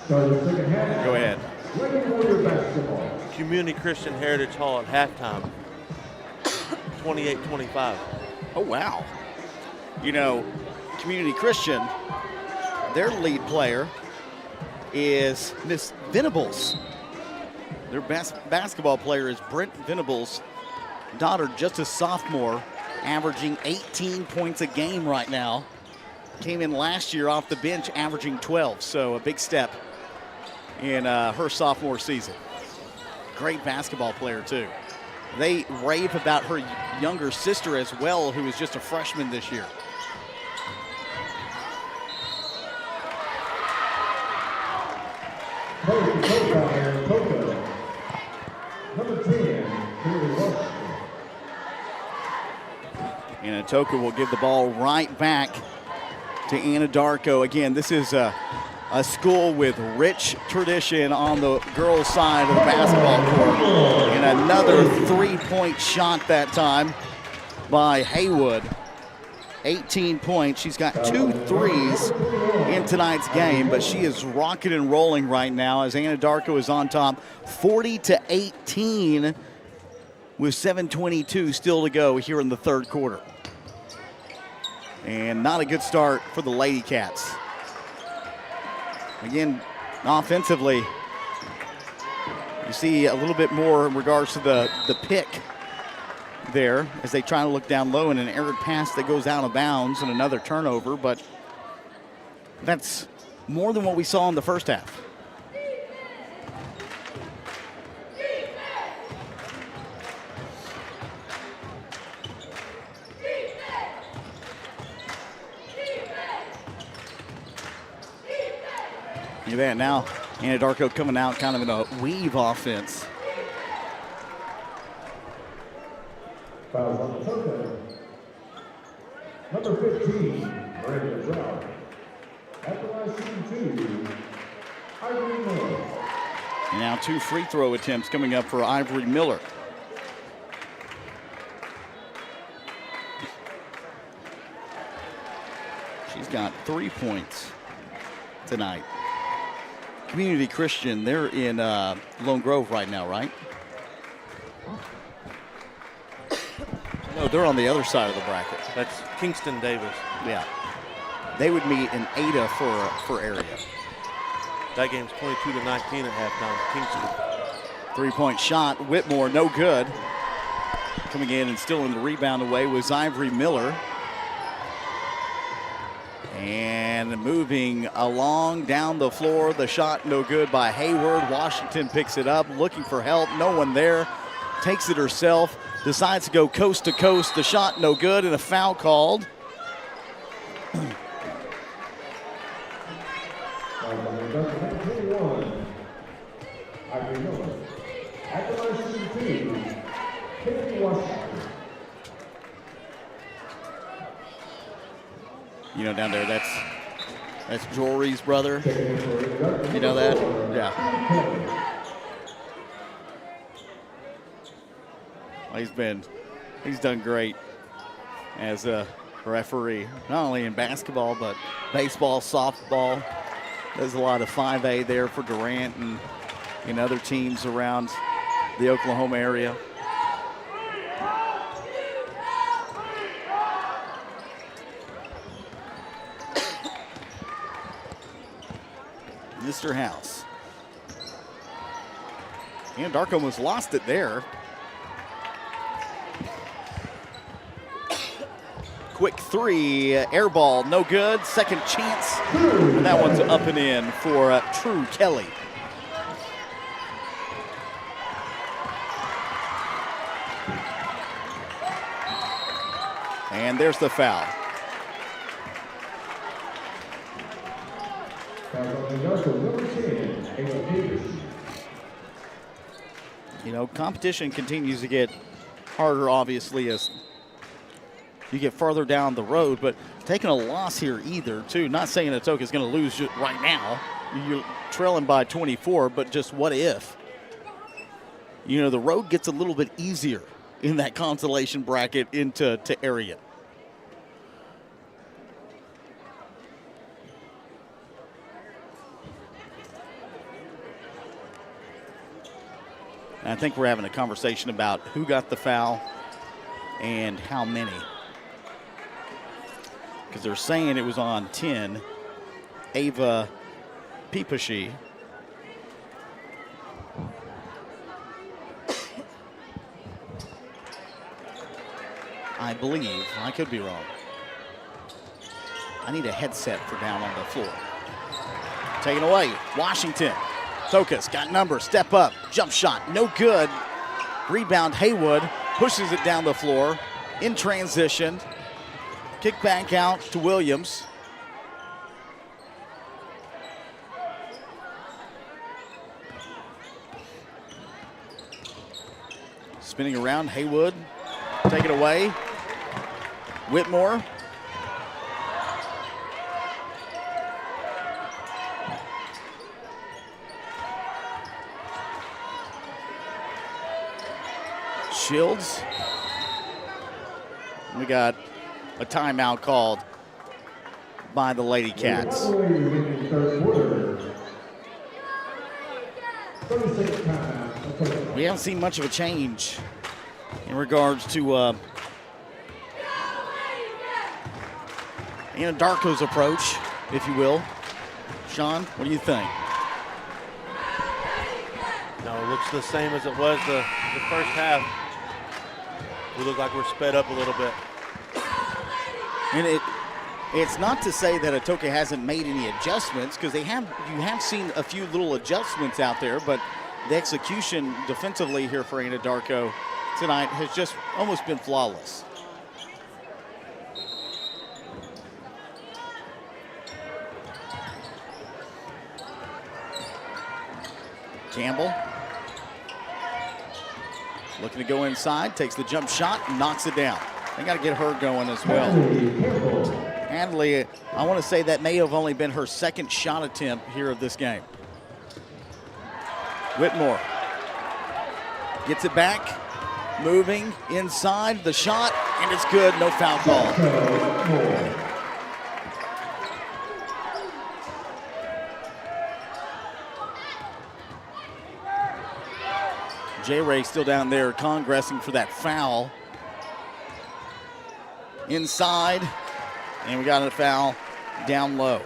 Go ahead. Community Christian Heritage Hall at halftime, 28-25. Oh, wow. You know, Community Christian, their lead player is Miss Venables. Their best basketball player is Brent Venables' daughter, just a sophomore, averaging 18 points a game right now. Came in last year off the bench, averaging 12, so a big step in her sophomore season. Great basketball player, too. They rave about her younger sister as well, who is just a freshman this year. And Atoka will give the ball right back to Anadarko. Again, this is a school with rich tradition on the girls' side of the basketball court. And another three-point shot that time by Haywood. 18 points. She's got 2 threes in tonight's game, but she is rocking and rolling right now as Anadarko is on top 40-18 with 7:22 still to go here in the third quarter. And not a good start for the Lady Cats. Again, offensively, you see a little bit more in regards to the pick there as they try to look down low and an errant pass that goes out of bounds and another turnover, but that's more than what we saw in the first half. Look at that, now Anadarko coming out kind of in a weave offense. Fouls on Atoka. Number 15, Brandon Brown. After last season, 2, Ivory Miller. And now 2 free throw attempts coming up for Ivory Miller. She's got 3 points tonight. Community Christian, they're in Lone Grove right now, right? No, they're on the other side of the bracket. That's Kingston Davis. Yeah. They would meet in Ada for area. That game's 22-19 at halftime. Kingston. 3-point shot. Whitmore, no good. Coming in and still in the rebound away was Ivory Miller. And moving along down the floor, the shot no good by Hayward. Washington picks it up, looking for help. No one there. Takes it herself. Decides to go coast to coast. The shot no good and a foul called. You know, down there, that's Jory's brother. You know that? Yeah. He's done great as a referee, not only in basketball, but baseball, softball. There's a lot of 5A there for Durant and other teams around the Oklahoma area. Mr. House. And Dark almost lost it there. quick three, air ball, no good. Second chance, and that one's up and in for True Kelly. And there's the foul. You know, competition continues to get harder, obviously, as you get farther down the road, but taking a loss here either, too. Not saying Atoka is going to lose right now. You're trailing by 24, but just what if? You know, the road gets a little bit easier in that consolation bracket into area. And I think we're having a conversation about who got the foul and how many. Because they're saying it was on 10, Ava Pipashi. I believe. I could be wrong. I need a headset for down on the floor. Taken away. Washington. Atoka's got numbers. Step up. Jump shot. No good. Rebound. Haywood pushes it down the floor in transition. Kick back out to Williams. Spinning around. Haywood. Take it away. Whitmore. Shields. We got a timeout called by the Lady Cats. We haven't seen much of a change in regards to Anadarko's approach, if you will. Sean, what do you think? No, it looks the same as it was the first half. We look like we're sped up a little bit. And it's not to say that Atoka hasn't made any adjustments, because you have seen a few little adjustments out there, but the execution defensively here for Anadarko tonight has just almost been flawless. Campbell looking to go inside, takes the jump shot, and knocks it down. They got to get her going as well. Handley, I want to say that may have only been her second shot attempt here of this game. Whitmore gets it back, moving inside, the shot, and it's good, no foul call. J-Ray still down there congressing for that foul. Inside, and we got a foul down low.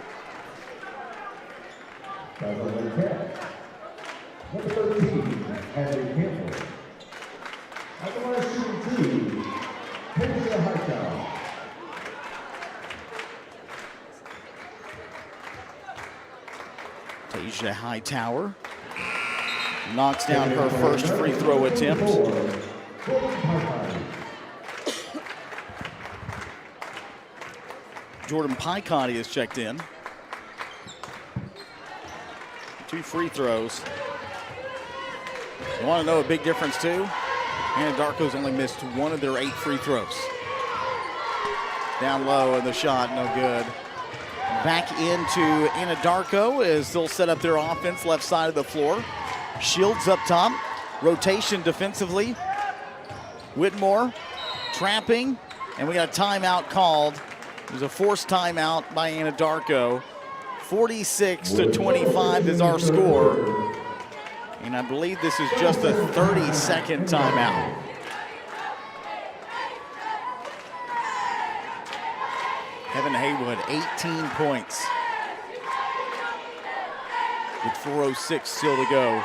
Tasia Hightower knocks down her first free throw attempt. Jordan Picotti is checked in. 2 free throws. You want to know a big difference too? Anadarko's only missed 1 of their 8 free throws. Down low and the shot, no good. Back into Anadarko as they'll set up their offense left side of the floor. Shields up top, rotation defensively. Whitmore trapping, and we got a timeout called. There's a forced timeout by Anadarko. 46-25 is our score. And I believe this is just a 30-second timeout. Kevin Haywood, 18 points. With 4:06 still to go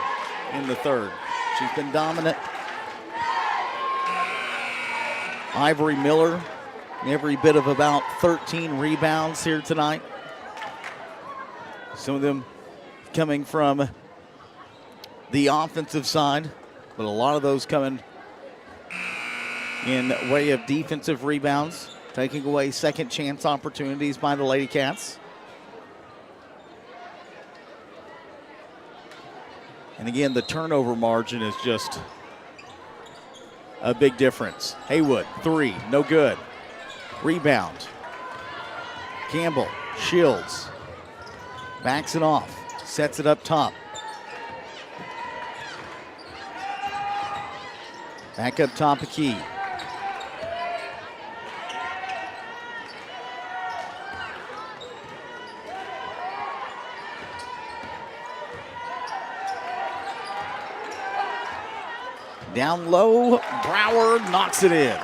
in the third. She's been dominant. Ivory Miller every bit of about 13 rebounds here tonight. Some of them coming from the offensive side, but a lot of those coming in way of defensive rebounds, taking away second chance opportunities by the Lady Cats. And again, the turnover margin is just a big difference. Haywood, 3, no good. Rebound. Campbell, Shields, backs it off, sets it up top. Back up top of key. Down low, Brower knocks it in.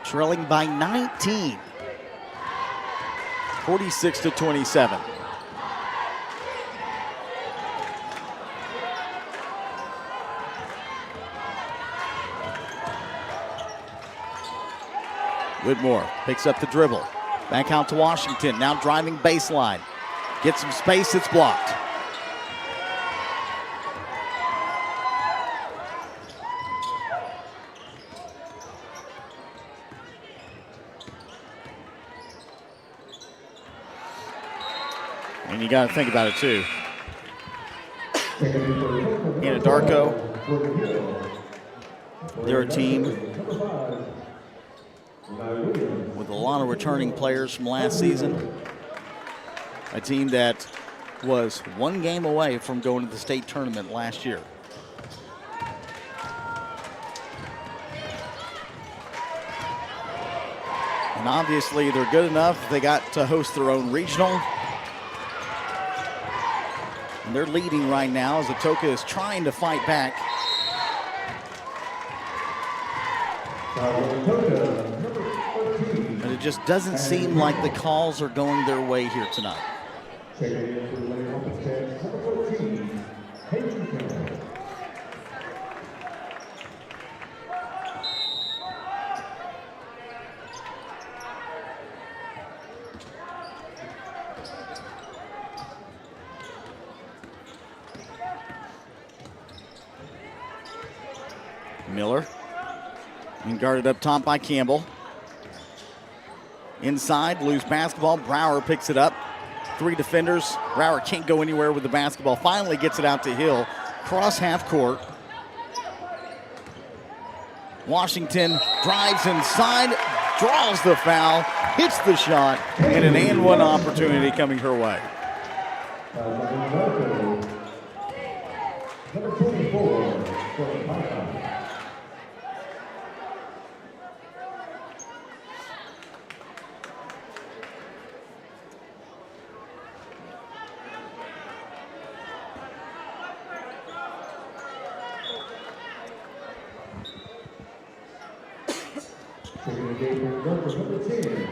Trailing by 19. 46-27. Whitmore picks up the dribble. Back out to Washington, now driving baseline. Gets some space, it's blocked. And you got to think about it too. Anadarko, they're a team with a lot of returning players from last season. A team that was one game away from going to the state tournament last year. And obviously they're good enough. They got to host their own regional. And they're leading right now as Atoka is trying to fight back. But it just doesn't seem like the calls are going their way here tonight. Miller, and guarded up top by Campbell. Inside, loose basketball. Brower picks it up. 3 defenders. Brower can't go anywhere with the basketball. Finally gets it out to Hill. Cross half court. Washington drives inside, draws the foul, hits the shot, and an and one opportunity coming her way. Number 24,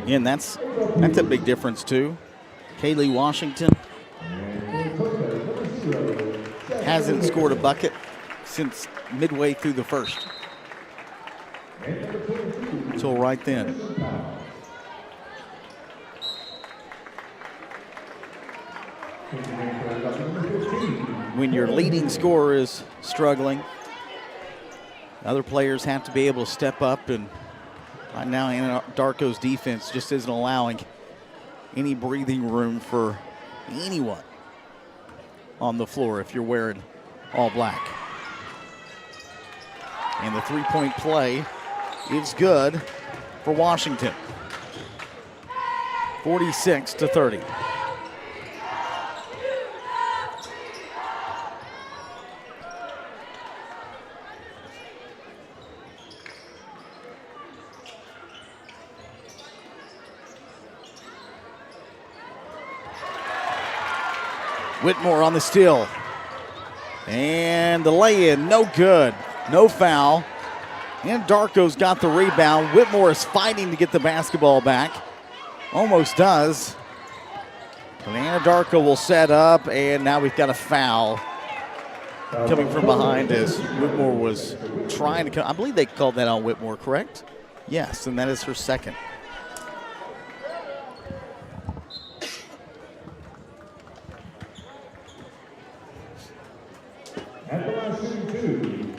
And that's a big difference too. Kaylee Washington hasn't scored a bucket since midway through the first. Until right then. When your leading scorer is struggling, other players have to be able to step up, and right now Anadarko's defense just isn't allowing any breathing room for anyone on the floor if you're wearing all black. And the three-point play is good for Washington. 46-30. Whitmore on the steal. And the lay-in, no good. No foul. Anadarko's got the rebound. Whitmore is fighting to get the basketball back. Almost does. But Anadarko will set up, and now we've got a foul. coming from behind as Whitmore was trying to come. I believe they called that on Whitmore, correct? Yes, and that is her second. At the line, shooting 2,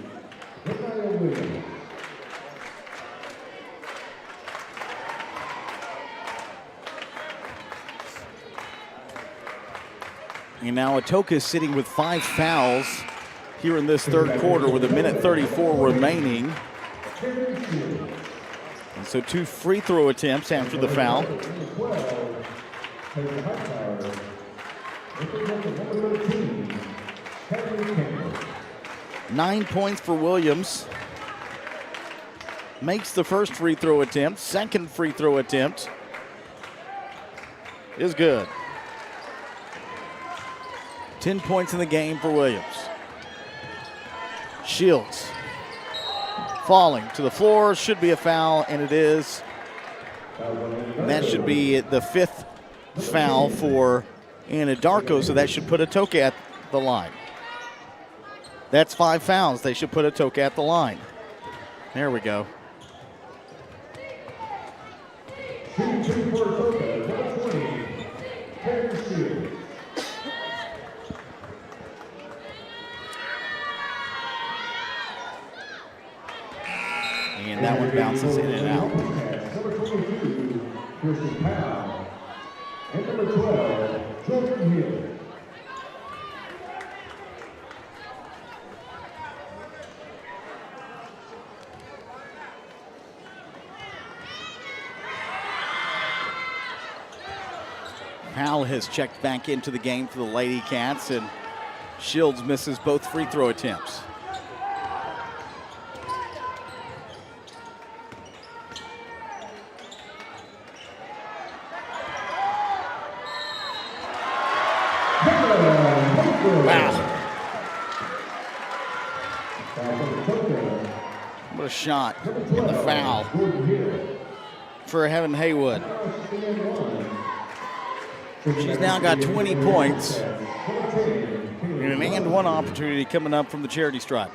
Nicole Williams. And now Atoka is sitting with 5 fouls here in this third quarter with 1:34 remaining. And so 2 free throw attempts after the foul. 9 points for Williams. Makes the first free throw attempt. Second free throw attempt is good. 10 points in the game for Williams. Shields falling to the floor. Should be a foul, and it is. And that should be the 5th foul for Anadarko, so that should put Atoka at the line. That's 5 fouls. They should put Atoka at the line. There we go. And that one bounces in and out. Number 22, Kirsten Powell. And number 12, Jordan Hill. Powell has checked back into the game for the Lady Cats, and Shields misses both free throw attempts. Wow. What a shot. And the foul for Heaven Haywood. She's now got 20 points and an and one opportunity coming up from the charity stripe.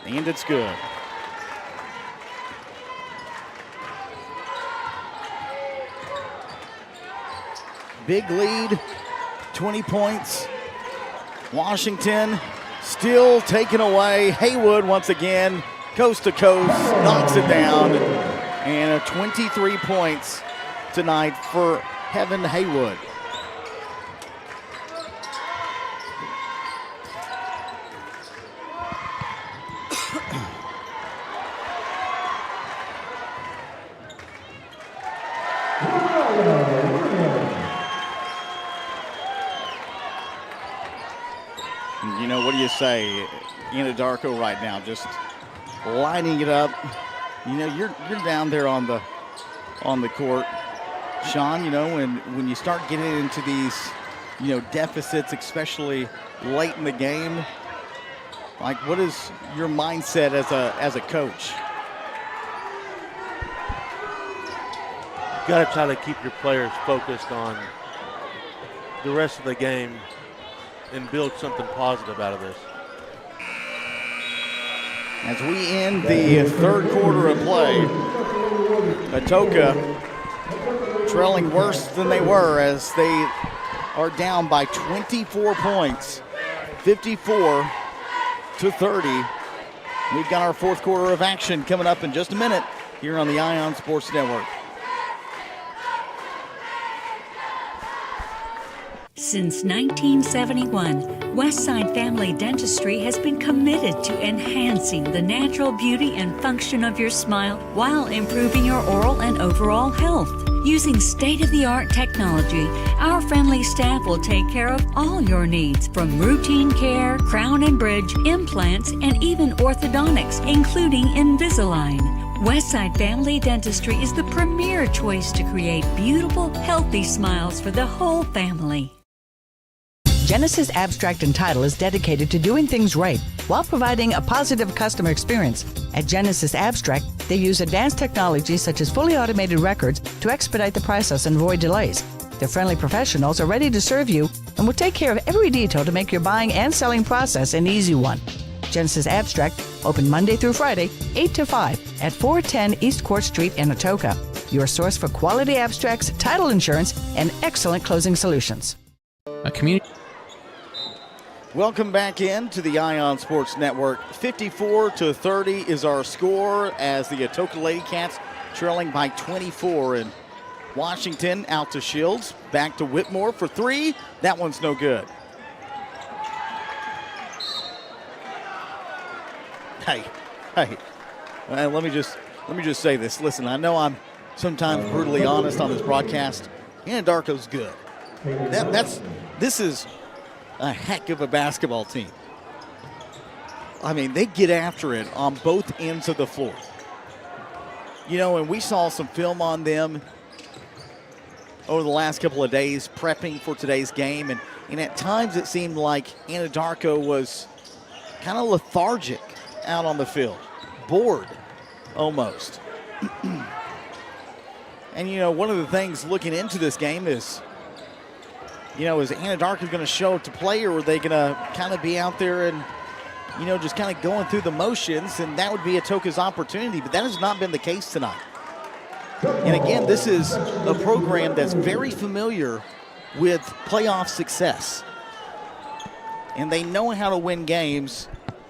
And it's good. Big lead, 20 points. Washington still taken away. Haywood once again, coast to coast, knocks it down. And 23 points tonight for Heaven Haywood. You know, what do you say? Anadarko right now just lining it up. You know, you're down there on the court, Sean. You know, when you start getting into these, you know, deficits, especially late in the game, like, what is your mindset as a coach? You got to try to keep your players focused on the rest of the game and build something positive out of this. As we end the third quarter of play, Atoka trailing worse than they were as they are down by 24 points, 54-30. We've got our fourth quarter of action coming up in just a minute here on the Ion Sports Network. Since 1971, Westside Family Dentistry has been committed to enhancing the natural beauty and function of your smile while improving your oral and overall health. Using state-of-the-art technology, our friendly staff will take care of all your needs, from routine care, crown and bridge, implants, and even orthodontics, including Invisalign. Westside Family Dentistry is the premier choice to create beautiful, healthy smiles for the whole family. Genesis Abstract and Title is dedicated to doing things right while providing a positive customer experience. At Genesis Abstract, they use advanced technology such as fully automated records to expedite the process and avoid delays. Their friendly professionals are ready to serve you and will take care of every detail to make your buying and selling process an easy one. Genesis Abstract, open Monday through Friday, 8 to 5 at 410 East Court Street in Atoka. Your source for quality abstracts, title insurance, and excellent closing solutions. A community. Welcome back in to the Ion Sports Network. 54-30 is our score as the Atoka Lady Cats trailing by 24. And Washington out to Shields, back to Whitmore for three. That one's no good. Hey, let me just say this. Listen, I know I'm sometimes brutally honest on this broadcast. Anadarko's good. This is a heck of a basketball team. I mean, they get after it on both ends of the floor. You know, and we saw some film on them over the last couple of days prepping for today's game, and at times it seemed like Anadarko was kind of lethargic out on the field, bored almost. And, you know, one of the things looking into this game is, you know, is Anadarko going to show up to play, or are they going to kind of be out there and, you know, just kind of going through the motions? And that would be Atoka's opportunity, but that has not been the case tonight. And again, this is a program that's very familiar with playoff success. And they know how to win games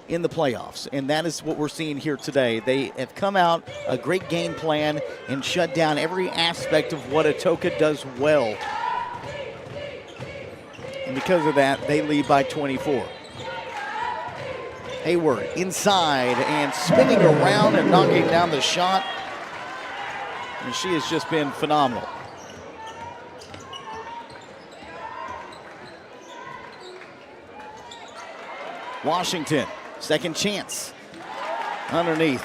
in the playoffs, and that is what we're seeing here today. They have come out a great game plan and shut down every aspect of what Atoka does well. And because of that, they lead by 24. Hayward inside and spinning around and knocking down the shot. And she has just been phenomenal. Washington, second chance underneath.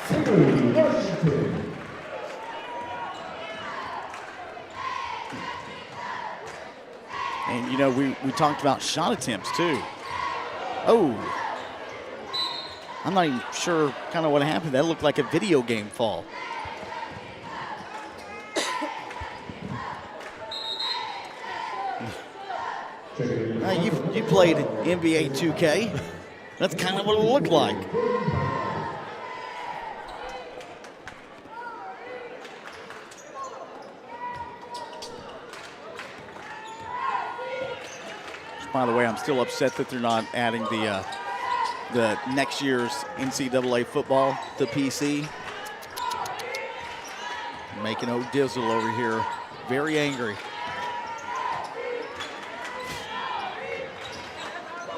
And, you know, we talked about shot attempts, too. Oh. I'm not even sure kind of what happened. That looked like a video game fall. You played NBA 2K. That's kind of what it looked like. By the way, I'm still upset that they're not adding the next year's NCAA football to PC. Making old Dizzle over here very angry.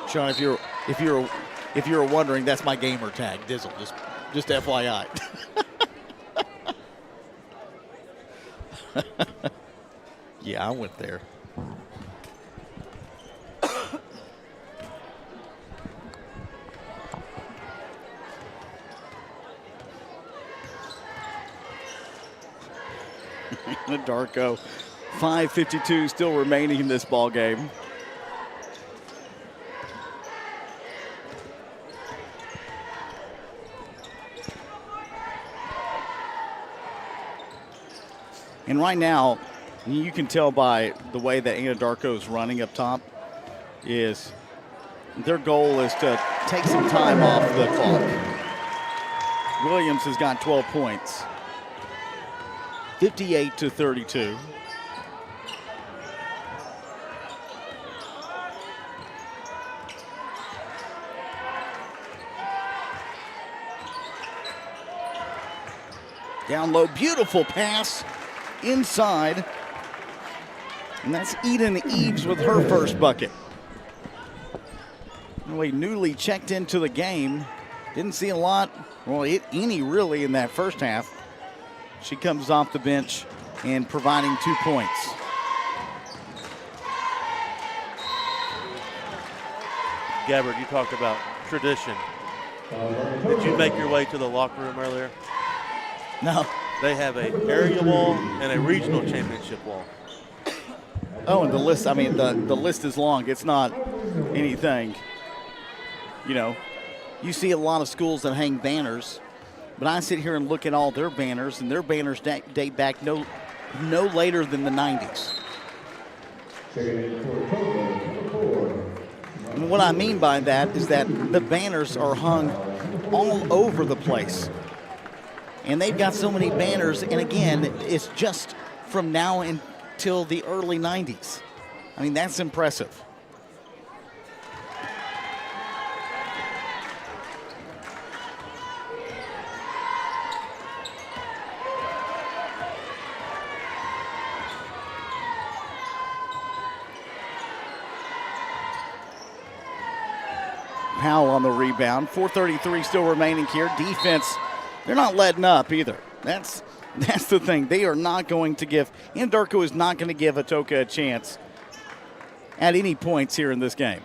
Sean, if you're wondering, that's my gamer tag, Dizzle. Just FYI. Yeah, I went there. Anadarko, 5:52 still remaining in this ball game. And right now, you can tell by the way that Anadarko is running up top, is their goal is to take some time off the clock. Williams has got 12 points. 58-32. Down low, beautiful pass inside. And that's Eden Eves with her first bucket. Really newly checked into the game. Didn't see a lot, well, any really in that first half. She comes off the bench and providing 2 points. Gabbard, you talked about tradition. Did you make your way to the locker room earlier? No. They have an area wall and a regional championship wall. Oh, and the list, I mean, the list is long. It's not anything. You know, you see a lot of schools that hang banners, but I sit here and look at all their banners, and their banners date back no later than the 90s. And what I mean by that is that the banners are hung all over the place. And they've got so many banners, and again, it's just from now until the early 90s. I mean, that's impressive. Powell on the rebound. 4:33 still remaining here. Defense, they're not letting up either. That's the thing. They are not going to give, Anadarko is not going to give Atoka a chance at any points here in this game.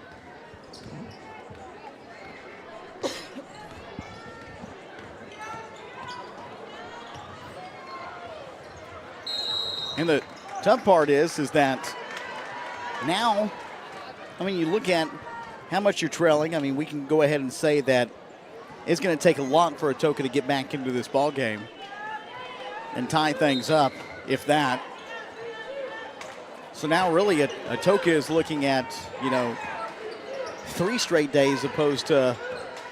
And the tough part is that now, I mean, you look at how much you're trailing. I mean, we can go ahead and say that it's going to take a lot for Atoka to get back into this ball game and tie things up, if that. So now really Atoka is looking at, 3 straight days opposed to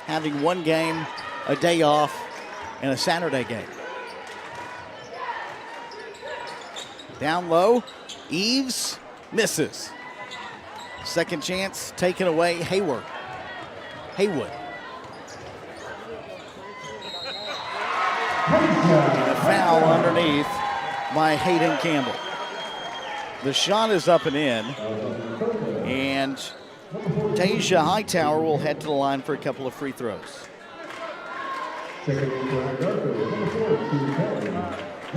having one game, a day off, and a Saturday game. Down low, Eves misses. Second chance taken away, Haywood. And a foul underneath by Hayden Campbell. The shot is up and in, and Tasia Hightower will head to the line for a couple of free throws.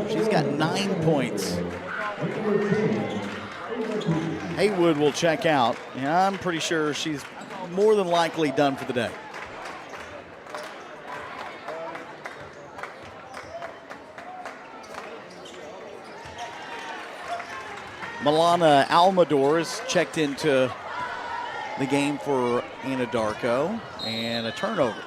She's got 9 points. Haywood will check out, and I'm pretty sure she's more than likely done for the day. Milana Almador is checked into the game for Anadarko, and a turnover.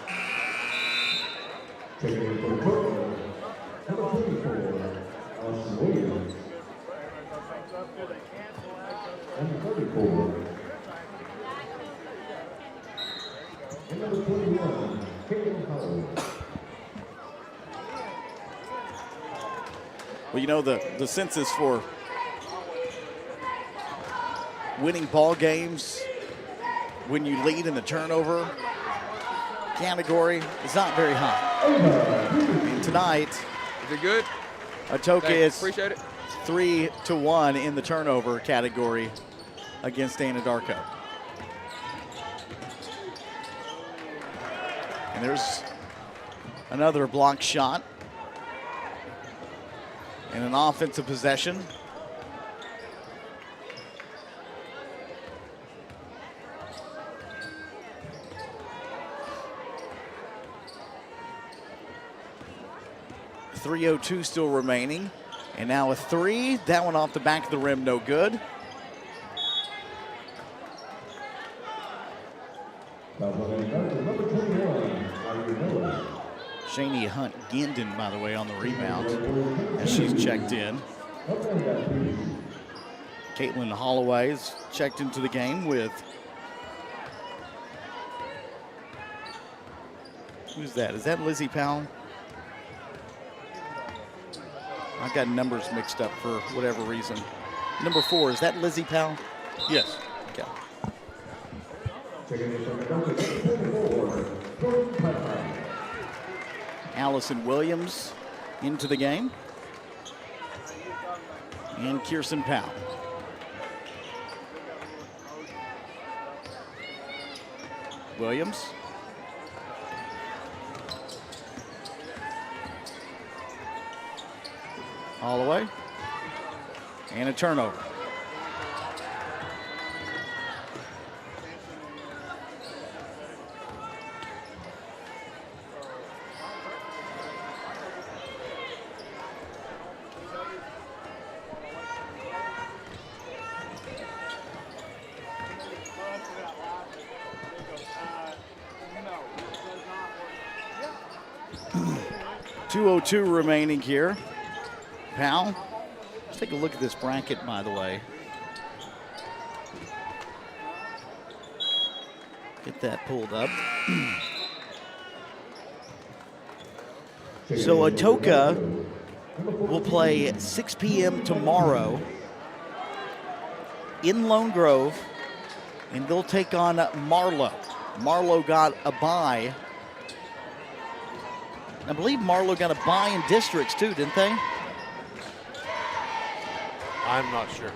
Well, the census for winning ball games when you lead in the turnover category is not very high. And tonight, is it good? Atoka is appreciate it. 3-1 in the turnover category against Anadarko. And there's another block shot and an offensive possession. .302 still remaining. And now a 3. That one off the back of the rim, no good. Shani Hunt-Gindon, by the way, on the rebound as she's checked in. Caitlin Holloway's checked into the game with, who's that? Is that Lizzie Powell? I've got numbers mixed up for whatever reason. Number 4, is that Lizzie Powell? Yes. Okay. Allison Williams into the game. And Kirsten Powell. Williams. Holloway. And a turnover. 2:02 remaining here. Powell, let's take a look at this bracket, by the way. Get that pulled up. So Atoka will play 6 p.m. tomorrow in Lone Grove, and they'll take on Marlow. Marlow got a bye. I believe Marlow got a bye in districts too, didn't they? I'm not sure.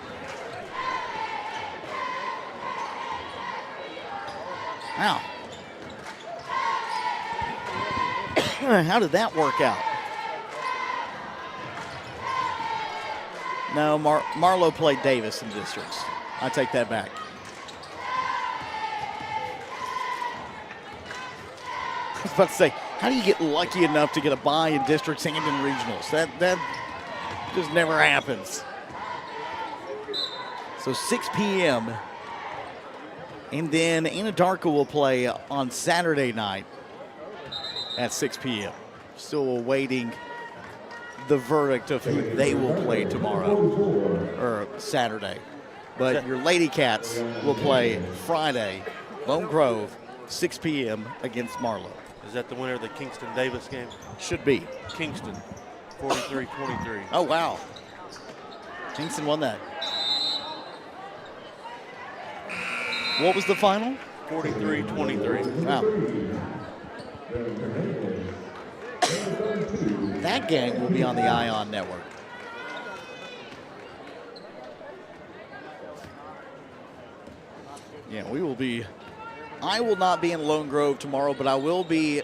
Wow. How did that work out? No, Marlow played Davis in districts. I take that back. I was about to say, how do you get lucky enough to get a bye in districts and in regionals? That just never happens. So 6 p.m. And then Anadarko will play on Saturday night at 6 p.m. Still awaiting the verdict of who they will play tomorrow, or Saturday. But your Lady Cats will play Friday, Lone Grove, 6 p.m. against Marlow. Is that the winner of the Kingston-Davis game? Should be. Kingston, 43-23. Oh, wow. Kingston won that. What was the final? 43-23. Wow. That game will be on the ION network. Yeah, we will be. I will not be in Lone Grove tomorrow, but I will be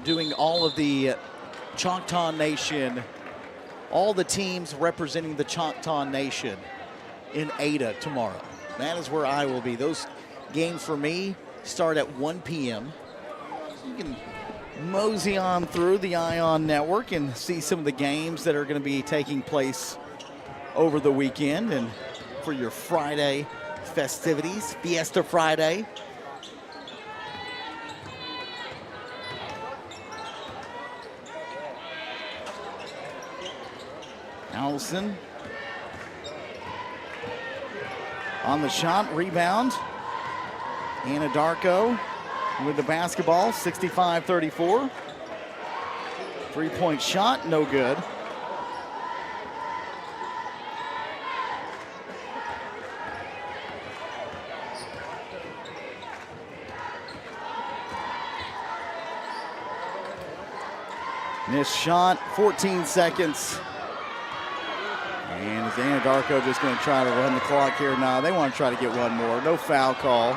doing all of the Choctaw Nation, all the teams representing the Choctaw Nation in Ada tomorrow. That is where I will be. Those games for me start at 1 p.m. You can mosey on through the ION network and see some of the games that are going to be taking place over the weekend and for your Friday festivities, Fiesta Friday. Allison on the shot, rebound. Anadarko with the basketball, 65-34. Three-point shot, no good. Missed shot, 14 seconds. And is Anadarko just going to try to run the clock here? No, they want to try to get one more. No foul call.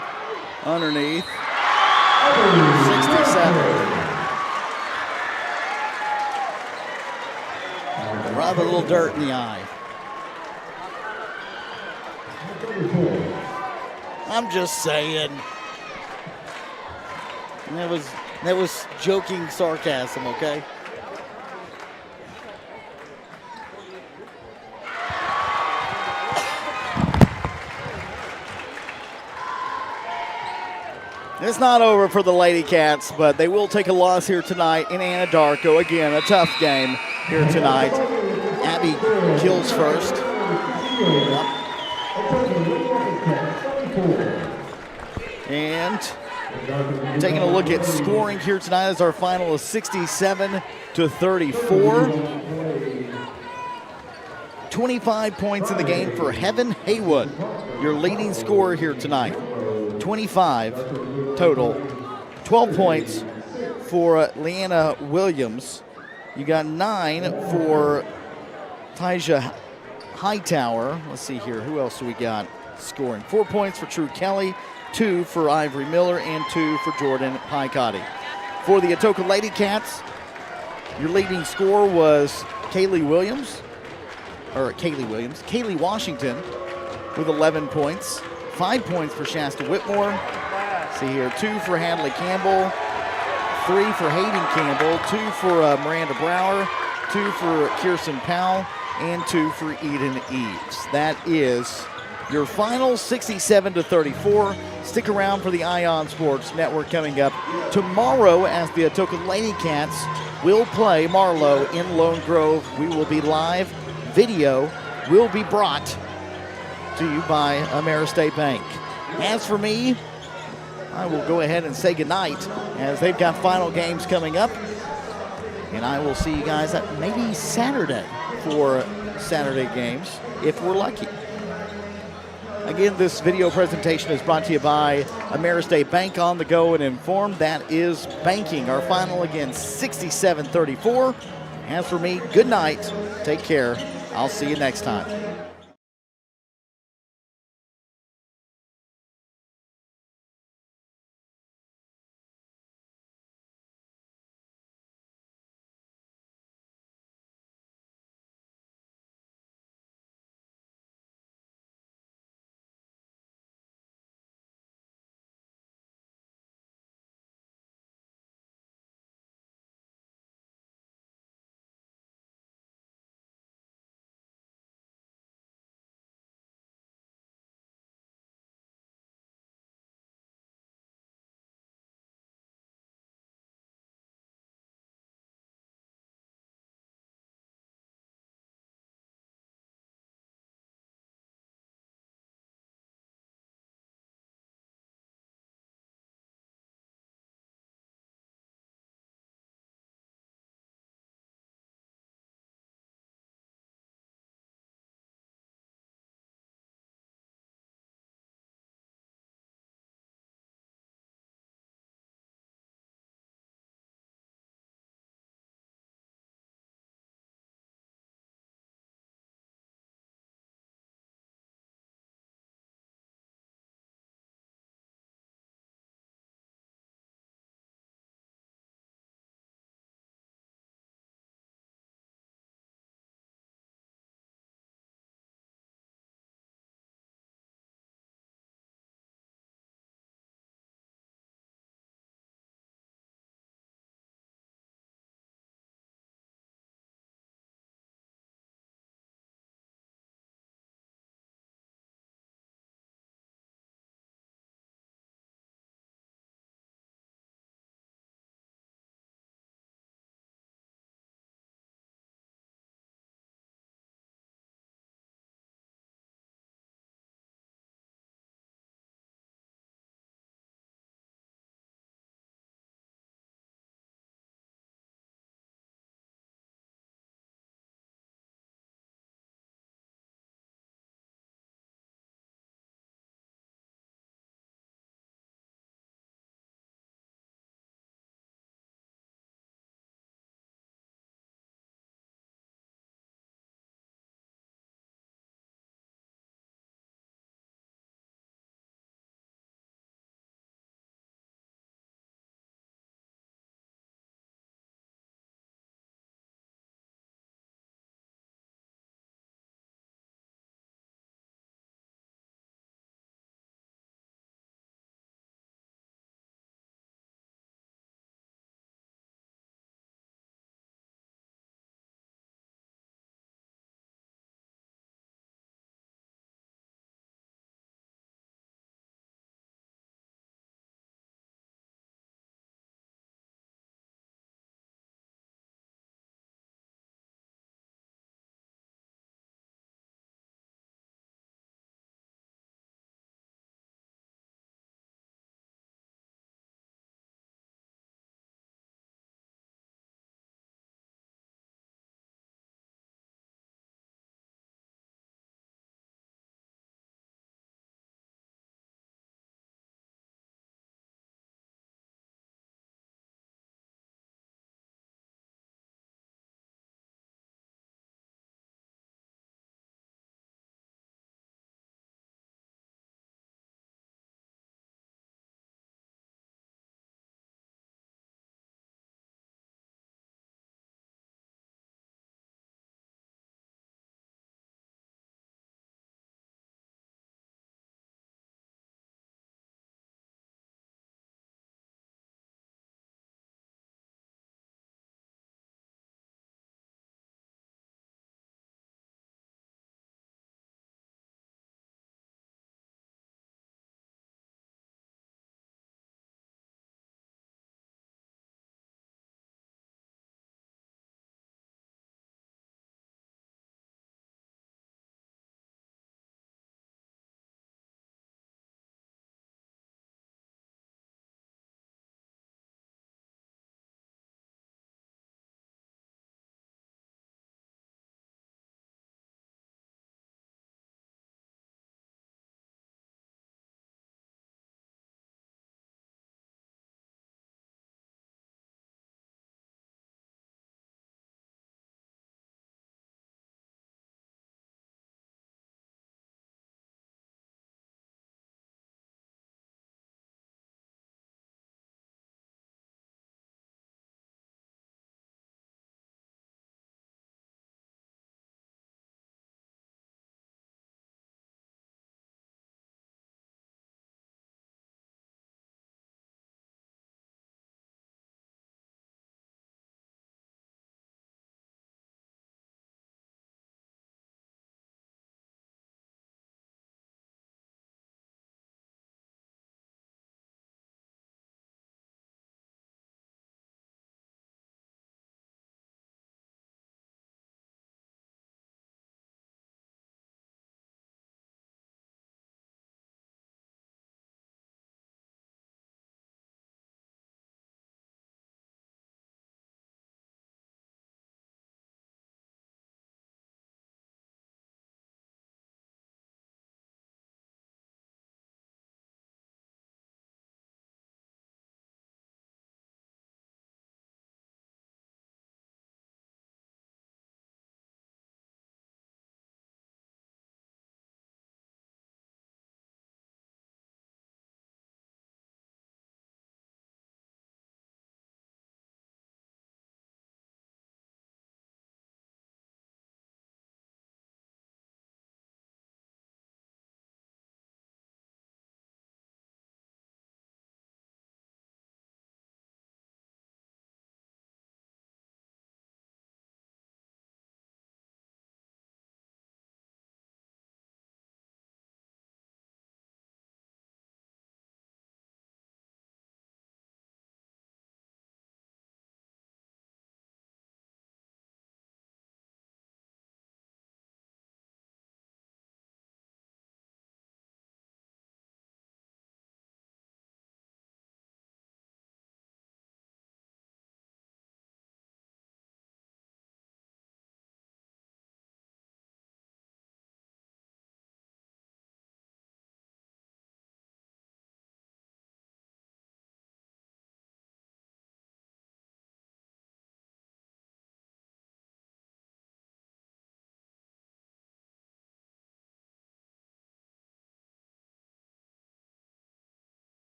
Underneath. 67. Rub a little dirt in the eye. I'm just saying. That was joking sarcasm, okay? It's not over for the Lady Cats, but they will take a loss here tonight in Anadarko. Again, a tough game here tonight. Abby kills first. Yep. And taking a look at scoring here tonight as our final is 67-34. 25 points in the game for Heaven Haywood, your leading scorer here tonight. 25 total. 12 points for Leanna Williams. You got 9 for Tyja Hightower. Let's see here. Who else do we got scoring? 4 points for True Kelly, 2 for Ivory Miller, and 2 for Jordan Picotti. For the Atoka Lady Cats, your leading scorer was Kaylee Washington with 11 points. 5 points for Shasta Whitmore. See here, 2 for Hadley Campbell, 3 for Hayden Campbell, 2 for Miranda Brower, 2 for Kirsten Powell, and 2 for Eden Eves. That is your final 67-34. Stick around for the Ion Sports Network coming up tomorrow as the Atoka Lady Cats will play Marlowe in Lone Grove. We will be live. Video will be brought to you by Ameristate Bank. As for me, I will go ahead and say goodnight as they've got final games coming up. And I will see you guys at maybe Saturday for Saturday games if we're lucky. Again, this video presentation is brought to you by Ameristate Bank. On the go and informed. That is banking. Our final again, 67-34. As for me, good night. Take care. I'll see you next time.